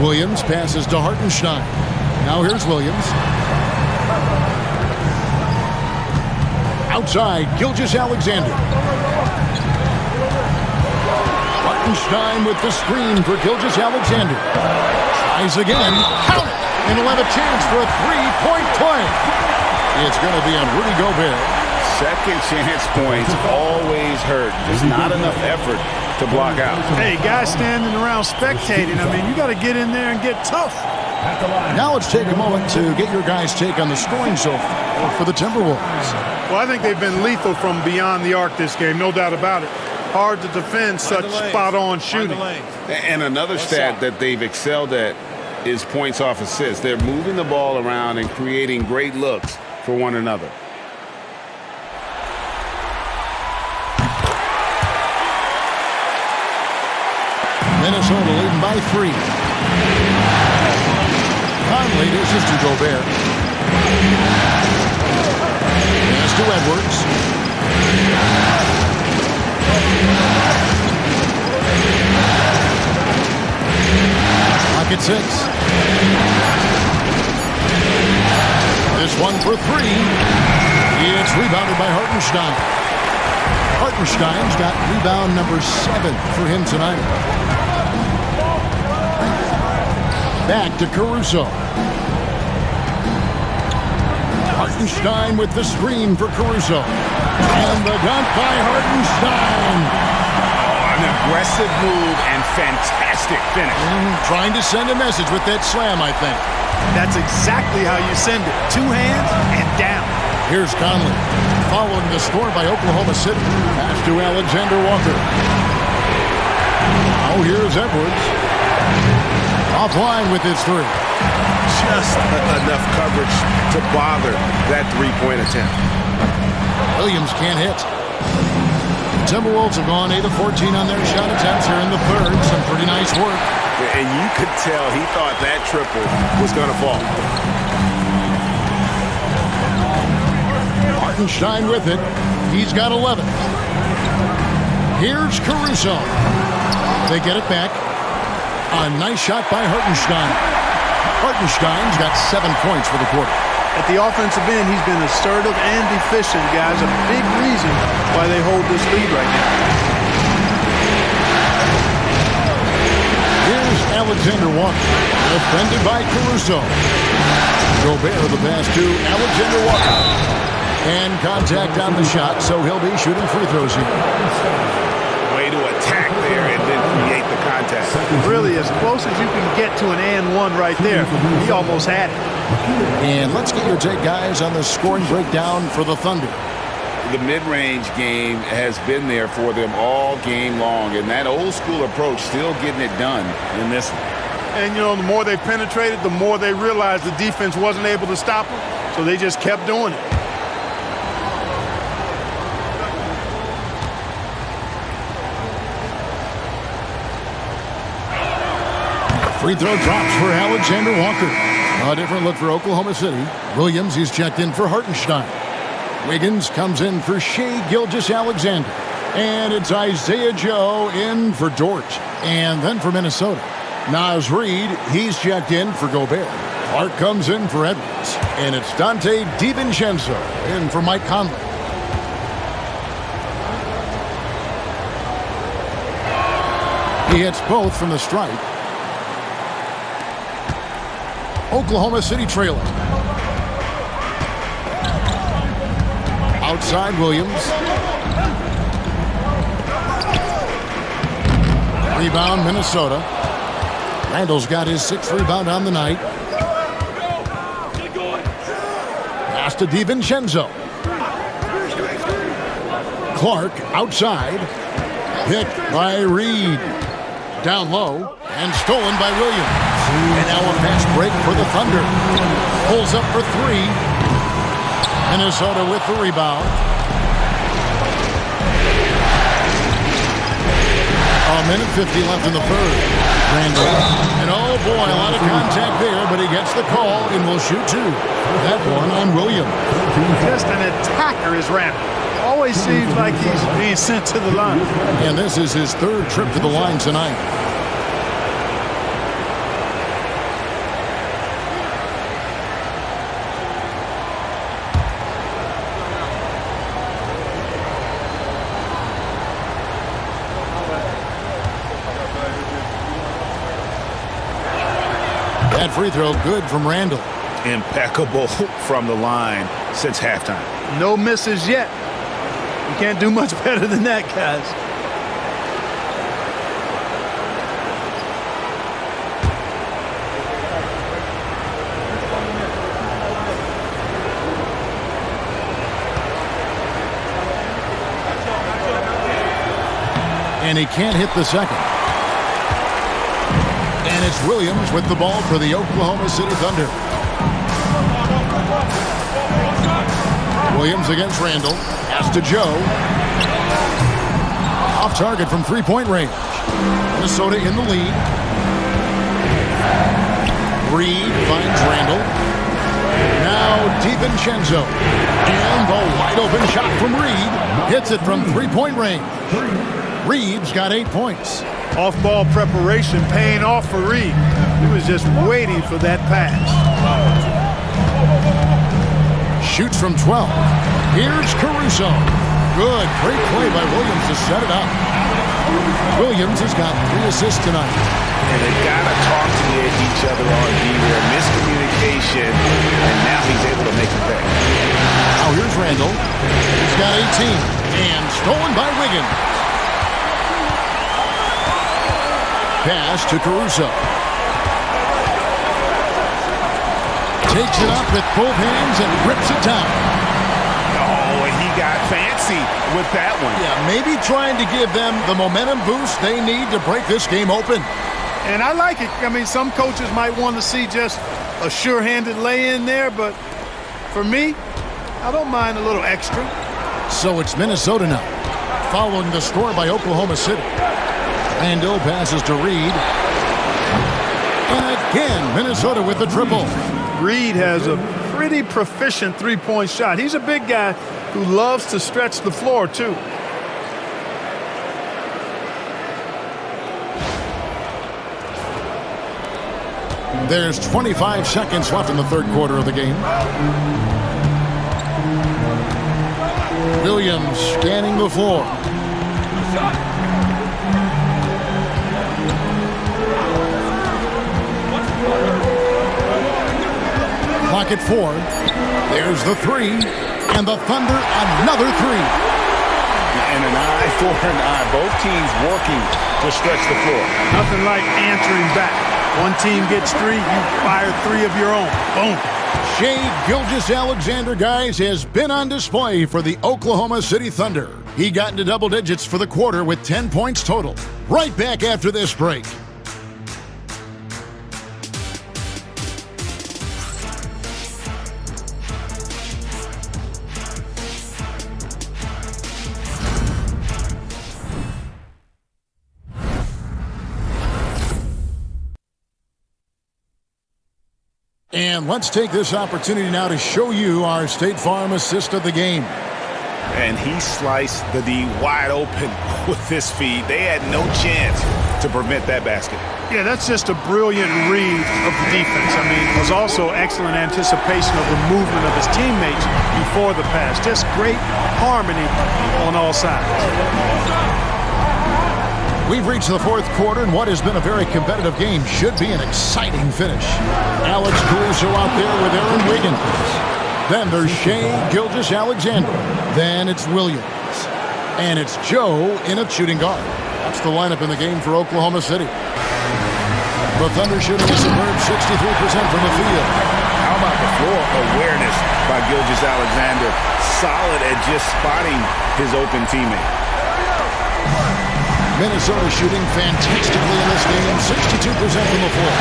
Williams passes to Hartenstein. Now here's Williams. Outside, Gilgeous-Alexander. Hartenstein with the screen for Gilgeous-Alexander. Tries again. Count it! And he'll have a chance for a 3-point play. It's going to be on Rudy Gobert. Second chance points always hurt. Just not enough effort to block out. Hey, guys standing around spectating. I mean, you got to get in there and get tough. Now let's take a moment to get your guys' take on the scoring so far for the Timberwolves. Well, I think they've been lethal from beyond the arc this game, no doubt about it. Hard to defend such spot-on shooting. And another stat that they've excelled at is points off assists. They're moving the ball around and creating great looks for one another. Minnesota leading by 3. Conley dishes to Gobert. Pass to Edwards. Clock at 6. This one for 3. It's rebounded by Hartenstein. Hartenstein's got rebound number 7 for him tonight. Back to Caruso. Hartenstein with the screen for Caruso. And the dunk by Hartenstein. An aggressive move and fantastic finish. Trying to send a message with that slam, I think. That's exactly how you send it. 2 hands and down. Here's Conley. Following the score by Oklahoma City. Pass to Alexander Walker. Oh, here's Edwards. Offline with his 3. Just enough coverage to bother that 3-point attempt. Williams can't hit. The Timberwolves have gone 8 of 14 on their shot attempts here in the 3rd. Some pretty nice work. And you could tell he thought that triple was going to fall. Hartenstein with it. He's got 11. Here's Caruso. They get it back. A nice shot by Hartenstein. Hartenstein's got 7 points for the quarter. At the offensive end, he's been assertive and efficient, guys. A big reason why they hold this lead right now. Here's Alexander Walker. Defended by Caruso. Gobert the pass to Alexander Walker. And contact on the shot, so he'll be shooting free throws here. Way to attack there and then create the contact. Really, as close as you can get to an and one right there. He almost had it. And let's get your take, guys, on the scoring breakdown for the Thunder. The mid-range game has been there for them all game long, and that old-school approach still getting it done in this one. And, you know, the more they penetrated, the more they realized the defense wasn't able to stop them, so they just kept doing it. Free throw drops for Alexander Walker. A different look for Oklahoma City. Williams, he's checked in for Hartenstein. Wiggins comes in for Shai Gilgeous-Alexander. And it's Isaiah Joe in for Dort. And then for Minnesota, Naz Reid, he's checked in for Gobert. Clark comes in for Edwards. And it's Dante DiVincenzo in for Mike Conley. He hits both from the stripe. Oklahoma City trailing. Outside Williams. Rebound Minnesota. Randall's got his 6th rebound on the night. Pass to DiVincenzo. Clark outside. Picked by Reid. Down low and stolen by Williams. And now a fast break for the Thunder. Pulls up for 3. Minnesota with the rebound. A minute 50 left in the third. Randall. And oh boy, a lot of contact there, but he gets the call and will shoot 2. That one on Williams. Just an attacker is Randall. Always seems like he's being sent to the line. And this is his 3rd trip to the line tonight. That free throw good from Randall. Impeccable from the line since halftime. No misses yet. You can't do much better than that, guys. And he can't hit the second. And it's Williams with the ball for the Oklahoma City Thunder. Williams against Randall. Pass to Joe. Off target from 3-point range. Minnesota in the lead. Reid finds Randall. Now DiVincenzo. And the wide open shot from Reid. Hits it from 3-point range. Reid's got 8 points. Off-ball preparation paying off for Reid. He was just waiting for that pass. Shoots from 12. Here's Caruso. Good. Great play by Williams to set it up. Williams has got 3 assists tonight. And they've got to talk to each other on D. There miscommunication, and now he's able to make a pay. Now here's Randall. He's got 18. And stolen by Wiggins. Pass to Caruso. Takes it up with both hands and rips it down. Oh, and he got fancy with that one. Yeah, maybe trying to give them the momentum boost they need to break this game open. And I like it. I mean, some coaches might want to see just a sure-handed lay-in there, but for me, I don't mind a little extra. So it's Minnesota now, following the score by Oklahoma City. Randall passes to Reid. And again, Minnesota with the triple. Reid has a pretty proficient three-point shot. He's a big guy who loves to stretch the floor, too. There's 25 seconds left in the third quarter of the game. Williams scanning the floor. Clock at 4. There's the 3. And the Thunder another 3. And an eye for an eye. Both teams working to stretch the floor. Nothing like answering back. One team gets 3, you fire 3 of your own. Boom. Shai Gilgeous-Alexander, guys, has been on display for the Oklahoma City Thunder. He got into double digits for the quarter with 10 points total. Right back after this break. And let's take this opportunity now to show you our State Farm assist of the game. And he sliced the D wide open with this feed. They had no chance to prevent that basket. Yeah, that's just a brilliant read of the defense. I mean, it was also excellent anticipation of the movement of his teammates before the pass. Just great harmony on all sides. We've reached the fourth quarter, and what has been a very competitive game should be an exciting finish. Alex Caruso out there with Aaron Wiggins. Then there's Shea Gilgeous-Alexander. Then it's Williams. And it's Joe in a shooting guard. That's the lineup in the game for Oklahoma City. The Thunder shooting a superb 63% from the field. How about the floor awareness by Gilgeous-Alexander? Solid at just spotting his open teammate. Minnesota shooting fantastically in this game, 62% from the floor.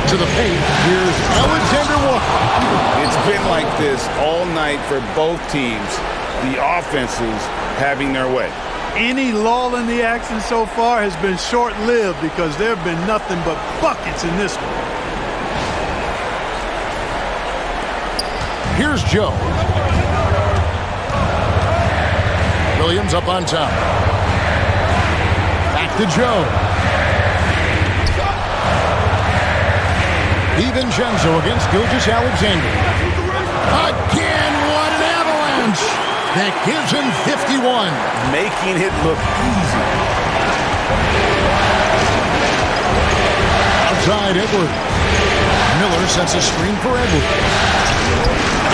To the paint, here's Alexander Walker. It's been like this all night for both teams. The offenses having their way. Any lull in the action so far has been short-lived because there have been nothing but buckets in this one. Here's Joe. Williams up on top. Back to Joe. DiVincenzo against Gilgeous-Alexander. Again, what an avalanche! That gives him 51. Making it look easy. Outside Edwards. Miller sets a screen for Edwards.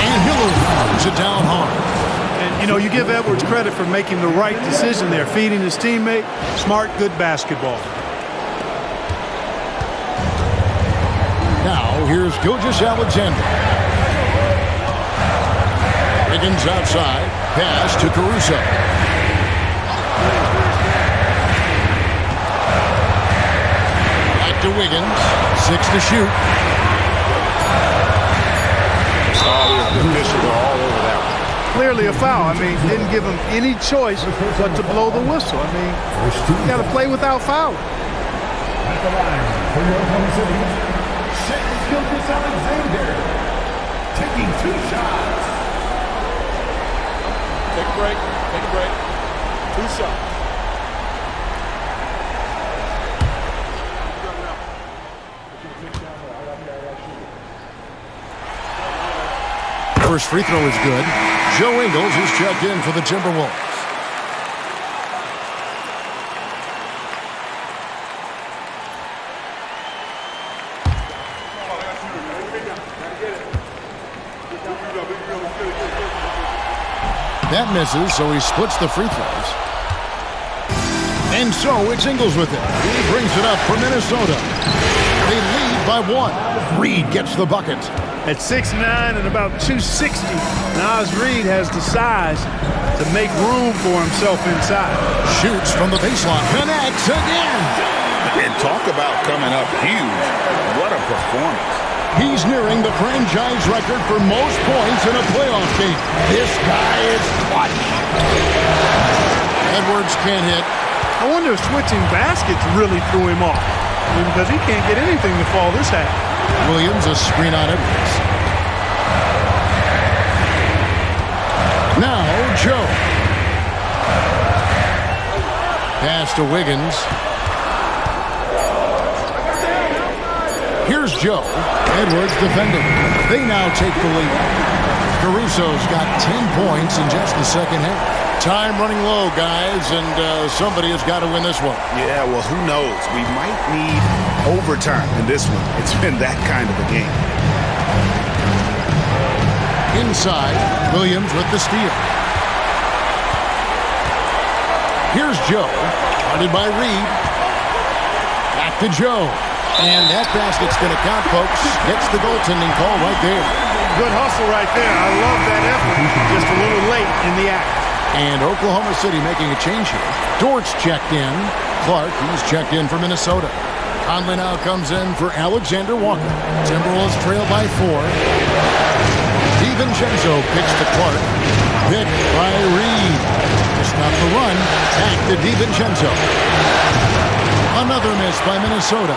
And Miller pounds it down hard. And, you know, you give Edwards credit for making the right decision there, feeding his teammate. Smart, good basketball. Now, here's Gilgeous-Alexander. Wiggins outside. Pass to Caruso. Back to Wiggins. 6 to shoot. The officials are all over that one. Clearly a foul. I mean, didn't give him any choice but to blow the whistle. I mean, you got to play without fouling. At the line for Oklahoma City, Gilgeous-Alexander taking 2 shots. Take a break. Take a break. 2 shots. First free throw is good. Joe Ingles is checked in for the Timberwolves. That misses, so he splits the free throws. And so it's Ingles with it. He brings it up for Minnesota. They lead by 1. Reed gets the bucket. At 6'9" and about 260, Naz Reid has the size to make room for himself inside. Shoots from the baseline. Connects again. And talk about coming up huge. What a performance. He's nearing the franchise record for most points in a playoff game. This guy is clutch. Edwards can't hit. I wonder if switching baskets really threw him off. I mean, because he can't get anything to fall this half. Williams, a screen on Edwards. Now, Joe. Pass to Wiggins. Here's Joe. Edwards defending. They now take the lead. Caruso's got 10 points in just the second half. Time running low, guys, and somebody has got to win this one. Yeah, well, who knows? We might need overtime in this one. It's been that kind of a game. Inside, Williams with the steal. Here's Joe, guarded by Reed. Back to Joe. And that basket's going to count, folks. Gets the goaltending call right there. Good hustle right there. I love that effort. Just a little late in the act. And Oklahoma City making a change here. Dort's checked in. Clark, he's checked in for Minnesota. Conley now comes in for Alexander Walker. Timberwolves trail by 4. DiVincenzo kicks to Clark. Picked by Reed. To stop the run, back to DiVincenzo. Another miss by Minnesota.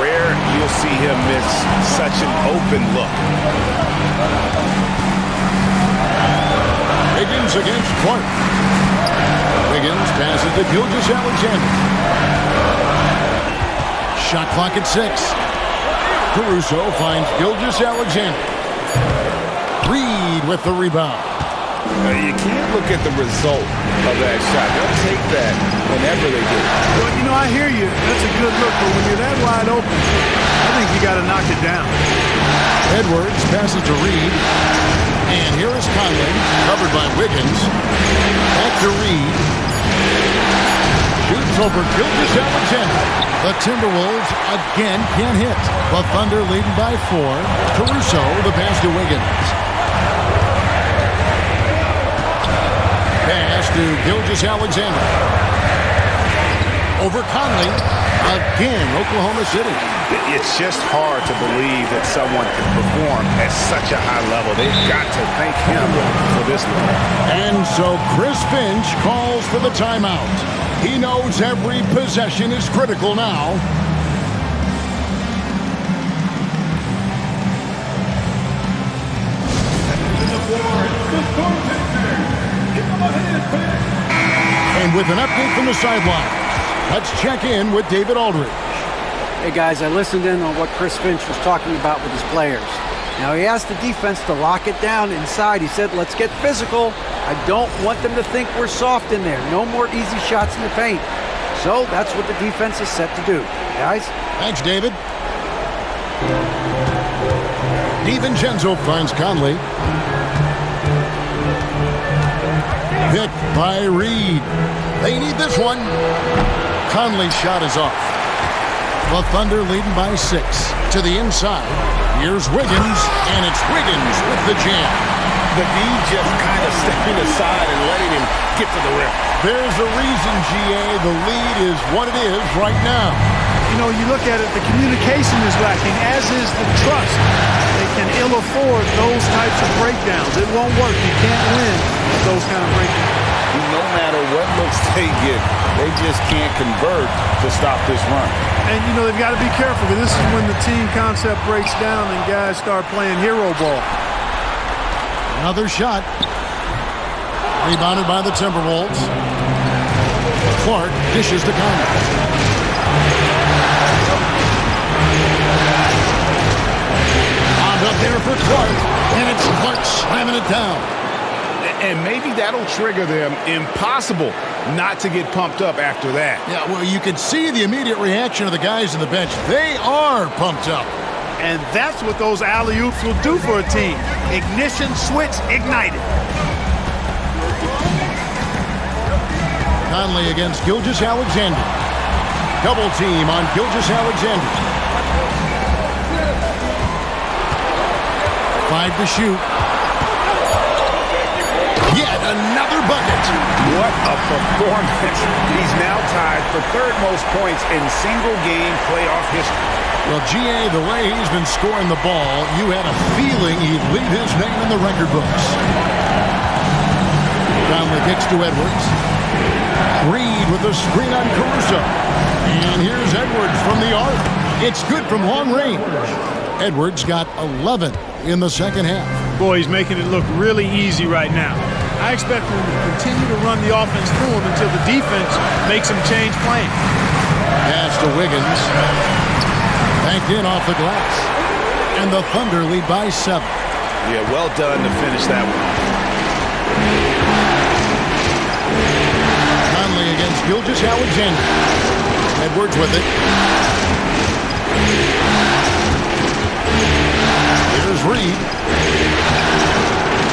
rare you'll see him miss such an open look. Wiggins against Clark. Wiggins passes to Gilgeous-Alexander. Shot clock at 6. Caruso finds Gilgeous-Alexander. Reed with the rebound. You can't look at the result of that shot. They'll take that whenever they do. Well, you know, I hear you. That's a good look, but when you're that wide open, I think you got to knock it down. Edwards passes to Reed. And here is Conley, covered by Wiggins. Back to Reed. Shoots over Gilgeous-Alexander. The Timberwolves again can't hit. The Thunder leading by 4. Caruso, the pass to Wiggins. Pass to Gilgeous-Alexander. Over Conley. Again, Oklahoma City. It's just hard to believe that someone can perform at such a high level. They've got to thank him for this one. And so Chris Finch calls for the timeout. He knows every possession is critical now. And with an update from the sidelines, let's check in with David Aldridge. Hey guys, I listened in on what Chris Finch was talking about with his players. Now he asked the defense to lock it down inside. He said, let's get physical. I don't want them to think we're soft in there. No more easy shots in the paint. So that's what the defense is set to do. Guys? Thanks, David. DiVincenzo finds Conley. Picked by Reed. They need this one. Conley's shot is off. The Thunder leading by 6. To the inside. Here's Wiggins, and it's Wiggins with the jam. The D just kind of stepping aside and letting him get to the rim. There's a reason, GA. The lead is what it is right now. You know, you look at it, the communication is lacking, as is the trust. They can ill afford those types of breakdowns. It won't work. You can't win with those kind of breakdowns. No matter what looks they get, they just can't convert to stop this run. And, you know, they've got to be careful, because this is when the team concept breaks down and guys start playing hero ball. Another shot. Rebounded by the Timberwolves. Clark dishes to Conley. On up there for Clark, and it's Clark slamming it down. And maybe that'll trigger them. Impossible not to get pumped up after that. Yeah, well, you can see the immediate reaction of the guys on the bench. They are pumped up. And that's what those alley-oops will do for a team. Ignition switch ignited. Conley against Gilgeous-Alexander. Double team on Gilgeous-Alexander. 5 to shoot. Yet another bucket. What a performance. He's now tied for third most points in single-game playoff history. Well, GA, the way he's been scoring the ball, you had a feeling he'd leave his name in the record books. Conley kicks to Edwards. Reed with a screen on Caruso. And here's Edwards from the arc. It's good from long range. Edwards got 11 in the second half. Boy, he's making it look really easy right now. I expect him to continue to run the offense through him until the defense makes him change plans. Pass to Wiggins. Banked in off the glass. And the Thunder lead by 7. Yeah, well done to finish that one. Conley against Gilgeous-Alexander. Edwards with it. Here's Reed.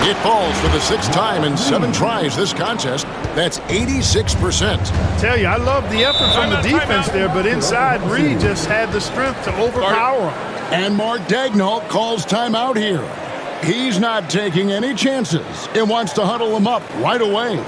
It falls for the 6th time in 7 tries this contest. That's 86%. Tell you, I love the effort from the defense there, but inside, Reed just had the strength to overpower him. And Mark Daigneault calls timeout here. He's not taking any chances and wants to huddle him up right away.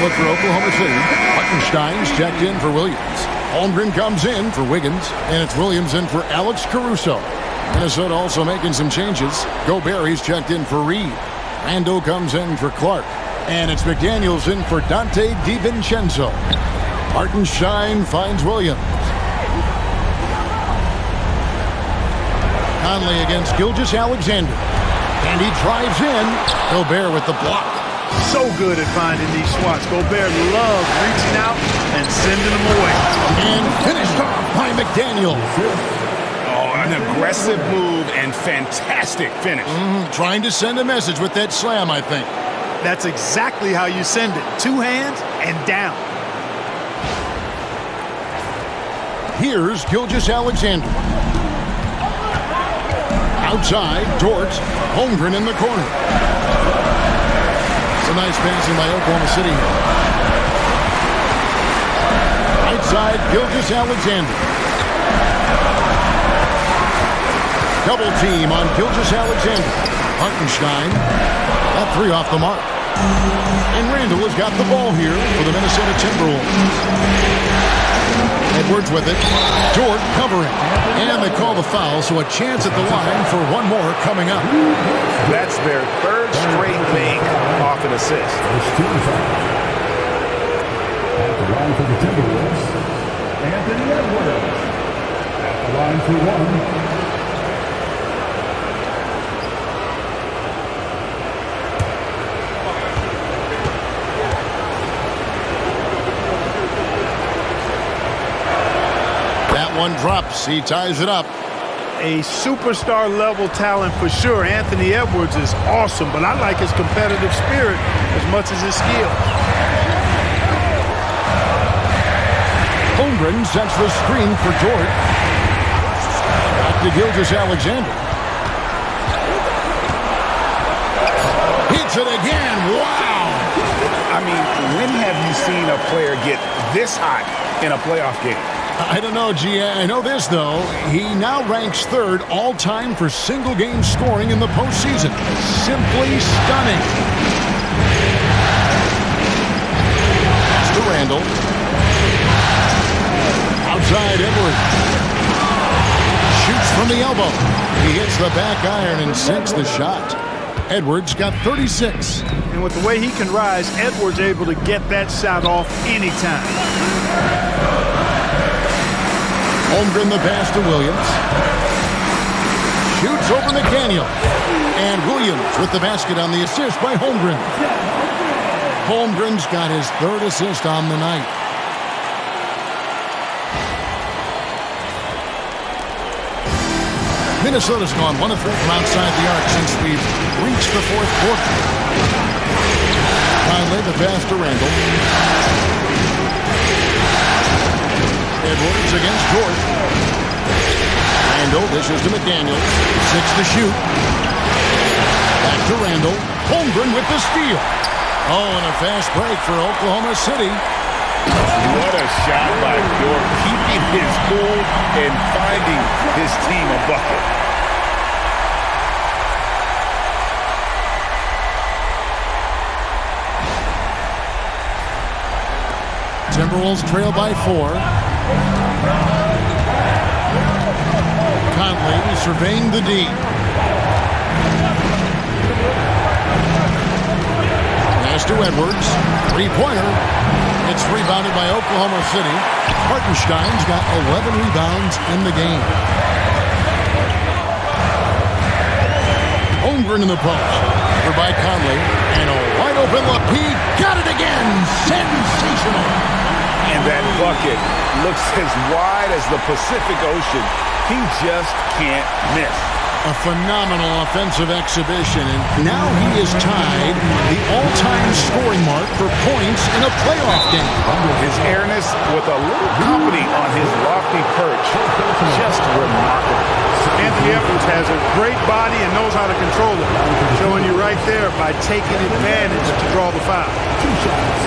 look for Oklahoma City. Hartenstein's checked in for Williams. Holmgren comes in for Wiggins, and it's Williams in for Alex Caruso. Minnesota also making some changes. Gobert's checked in for Reed. Randall comes in for Clark. And it's McDaniels in for Dante DiVincenzo. Hartenstein finds Williams. Conley against Gilgeous-Alexander. And he drives in. Gobert with the block. So good at finding these swats. Gobert loves reaching out and sending them away. And finished off by McDaniels. Oh, an aggressive move and fantastic finish. Trying to send a message with that slam, I think. That's exactly how you send it. Two hands and down. Here's Gilgeous-Alexander. Outside, Dort. Holmgren in the corner. It's a nice passing by Oklahoma City here. Outside, Gilgeous-Alexander. Double team on Gilgeous-Alexander. Hartenstein. That three off the mark. And Randall has got the ball here for the Minnesota Timberwolves. Edwards with it. Dort covering. And they call the foul, so a chance at the line for one more coming up. That's their third straight make off an assist. At the line for the Timberwolves, Anthony Edwards. At the line for one. One drops. He ties it up. A superstar level talent for sure. Anthony Edwards is awesome, but I like his competitive spirit as much as his skill. Holmgren sets the screen for Dort. Back to Gilgeous-Alexander. Hits it again. Wow. I mean, when have you seen a player get this hot in a playoff game? I don't know, G. I know this, though. He now ranks third all-time for single-game scoring in the postseason. Simply stunning. Pass to Randall. Outside, Edwards. Shoots from the elbow. He hits the back iron and sinks the shot. Edwards got 36. And with the way he can rise, Edwards able to get that shot off anytime. Holmgren the pass to Williams. Shoots over McDaniel. And Williams with the basket on the assist by Holmgren. Holmgren's got his third assist on the night. Minnesota's gone 1 of 4 from outside the arc since we've reached the fourth quarter. Finally, the pass to Randall. Edwards against Dort. Randall dishes to McDaniels. 6 to shoot. Back to Randall. Holmgren with the steal. Oh, and a fast break for Oklahoma City. What a shot by Dort, keeping his cool and finding his team a bucket. Timberwolves trail by 4. Conley surveying the D. Pass to Edwards. Three-pointer. It's rebounded by Oklahoma City. Hartenstein's got 11 rebounds in the game. Holmgren in the post. Over by Conley. And a wide open look. He got it again. Sensational. And that bucket looks as wide as the Pacific Ocean. He just can't miss. A phenomenal offensive exhibition, and now he is tied the all-time scoring mark for points in a playoff game. His airness with a little company on his lofty perch. Just remarkable. Anthony Edwards has a great body and knows how to control it. Showing you right there by taking advantage to draw the foul. 2 shots.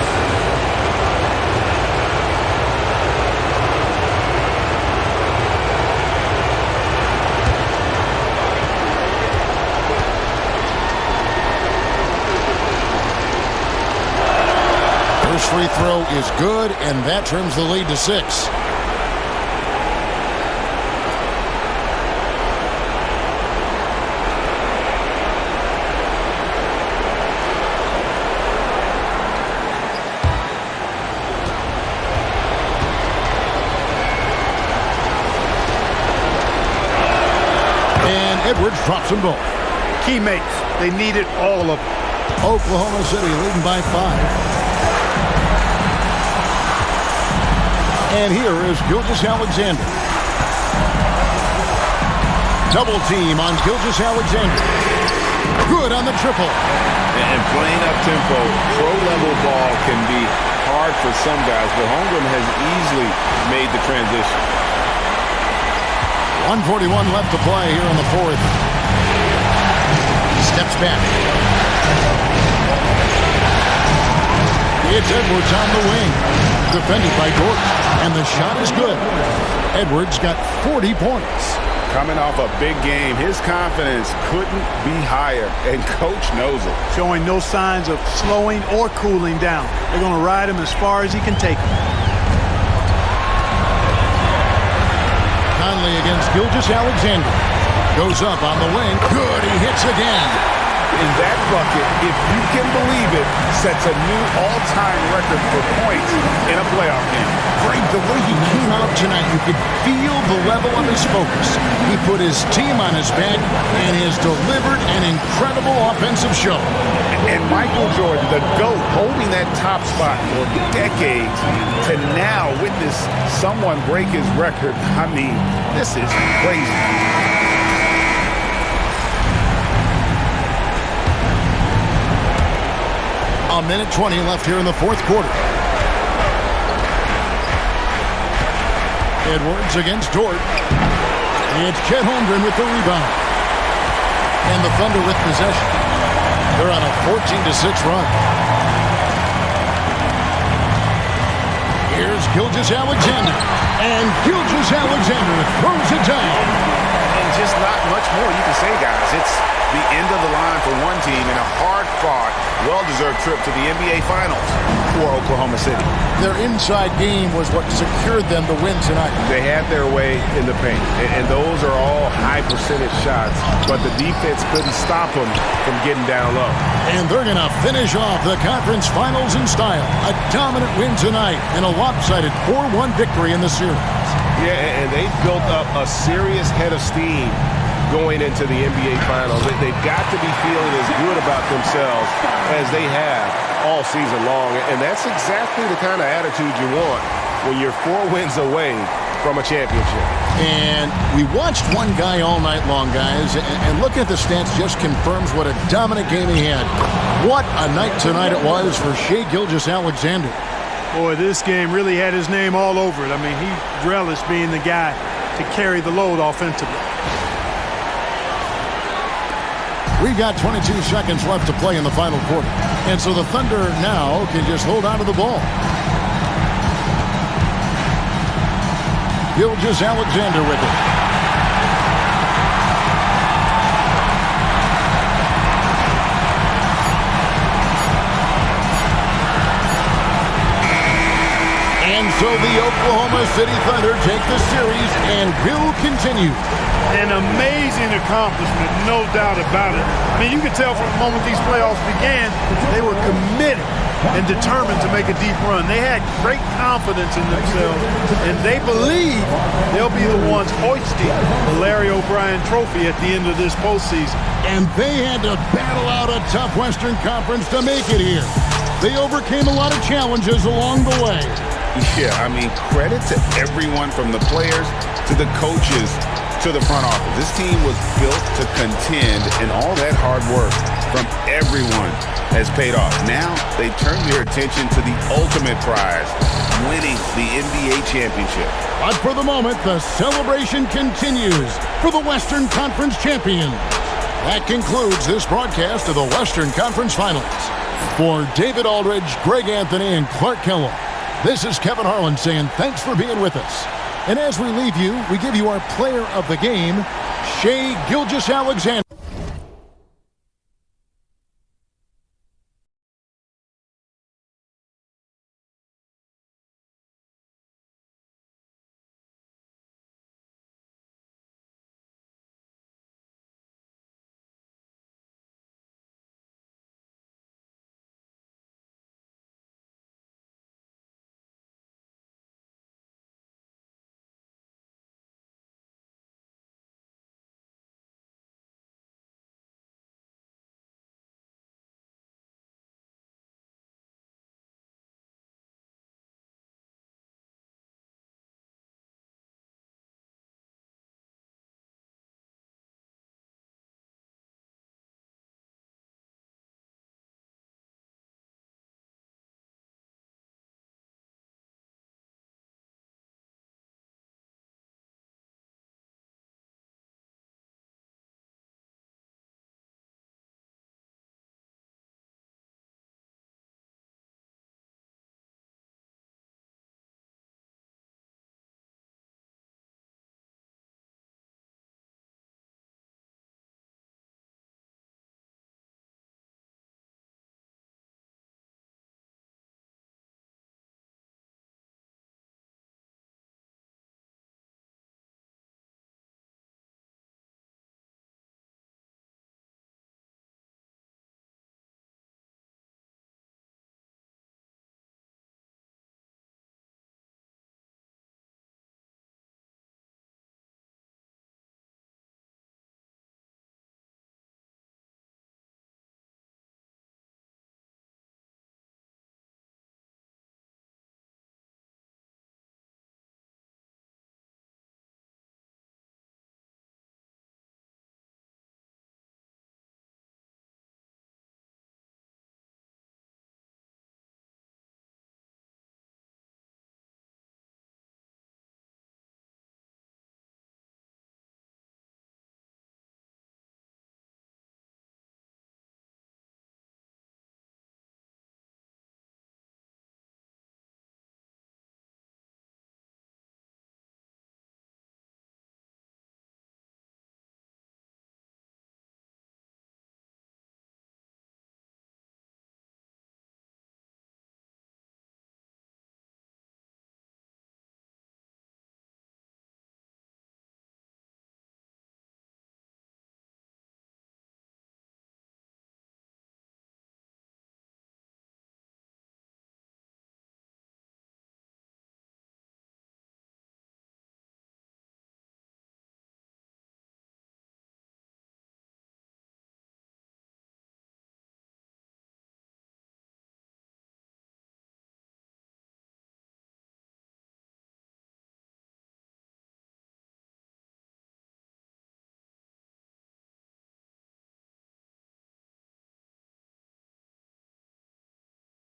First free throw is good, and that trims the lead to 6. Edwards drops them both. Key makes. They needed all of them. Oklahoma City leading by 5. And here is Gilgeous-Alexander. Double team on Gilgeous-Alexander. Good on the triple. And playing up tempo, pro-level ball can be hard for some guys, but Holmgren has easily made the transition. 1:41 left to play here in the fourth. Steps back. It's Edwards on the wing. Defended by Dort. And the shot is good. Edwards got 40 points. Coming off a big game, his confidence couldn't be higher, and Coach knows it. Showing no signs of slowing or cooling down. They're going to ride him as far as he can take him. Conley against Gilgeous-Alexander. Goes up on the wing. Good, he hits again. In that bucket, if you can believe it, sets a new all-time record for points in a playoff game. Greg, the way he came out tonight, you could feel the level of his focus. He put his team on his back and has delivered an incredible offensive show. And Michael Jordan, the GOAT, holding that top spot for decades, to now witness someone break his record. I mean, this is crazy. A minute 20 left here in the fourth quarter. Edwards against Dort. It's Chet Holmgren with the rebound. And the Thunder with possession. They're on a 14-6 run. Here's Gilgeous-Alexander. And Gilgeous-Alexander throws it down. And just not much more you can say, guys. It's the end of the line for one team in a hard-fought, well-deserved trip to the NBA Finals for Oklahoma City. Their inside game was what secured them the win tonight. They had their way in the paint, and those are all high-percentage shots, but the defense couldn't stop them from getting down low. And they're going to finish off the conference finals in style. A dominant win tonight and a lopsided 4-1 victory in the series. Yeah, and they've built up a serious head of steam going into the NBA Finals. They've got to be feeling as good about themselves as they have all season long. And that's exactly the kind of attitude you want when you're 4 wins away from a championship. And we watched one guy all night long, guys, and looking at the stats just confirms what a dominant game he had. What a night tonight it was for Shai Gilgeous-Alexander. Boy, this game really had his name all over it. I mean, he relished being the guy to carry the load offensively. We've got 22 seconds left to play in the final quarter. And so the Thunder now can just hold on to the ball. Gilgeous-Alexander with it. And so the Oklahoma City Thunder take the series and will continue. An amazing accomplishment, no doubt about it. I mean, you could tell from the moment these playoffs began, they were committed and determined to make a deep run. They had great confidence in themselves, and they believe they'll be the ones hoisting the Larry O'Brien Trophy at the end of this postseason. And they had to battle out a tough Western Conference to make it here. They overcame a lot of challenges along the way. Yeah, I mean, credit to everyone from the players to the coaches to the front office. This team was built to contend, and all that hard work from everyone has paid off. Now they turn their attention to the ultimate prize, winning the NBA championship. But for the moment, the celebration continues for the Western Conference champions. That concludes this broadcast of the Western Conference Finals. For David Aldridge, Greg Anthony, and Clark Kellogg, this is Kevin Harlan saying thanks for being with us. And as we leave you, we give you our player of the game, Shai Gilgeous-Alexander.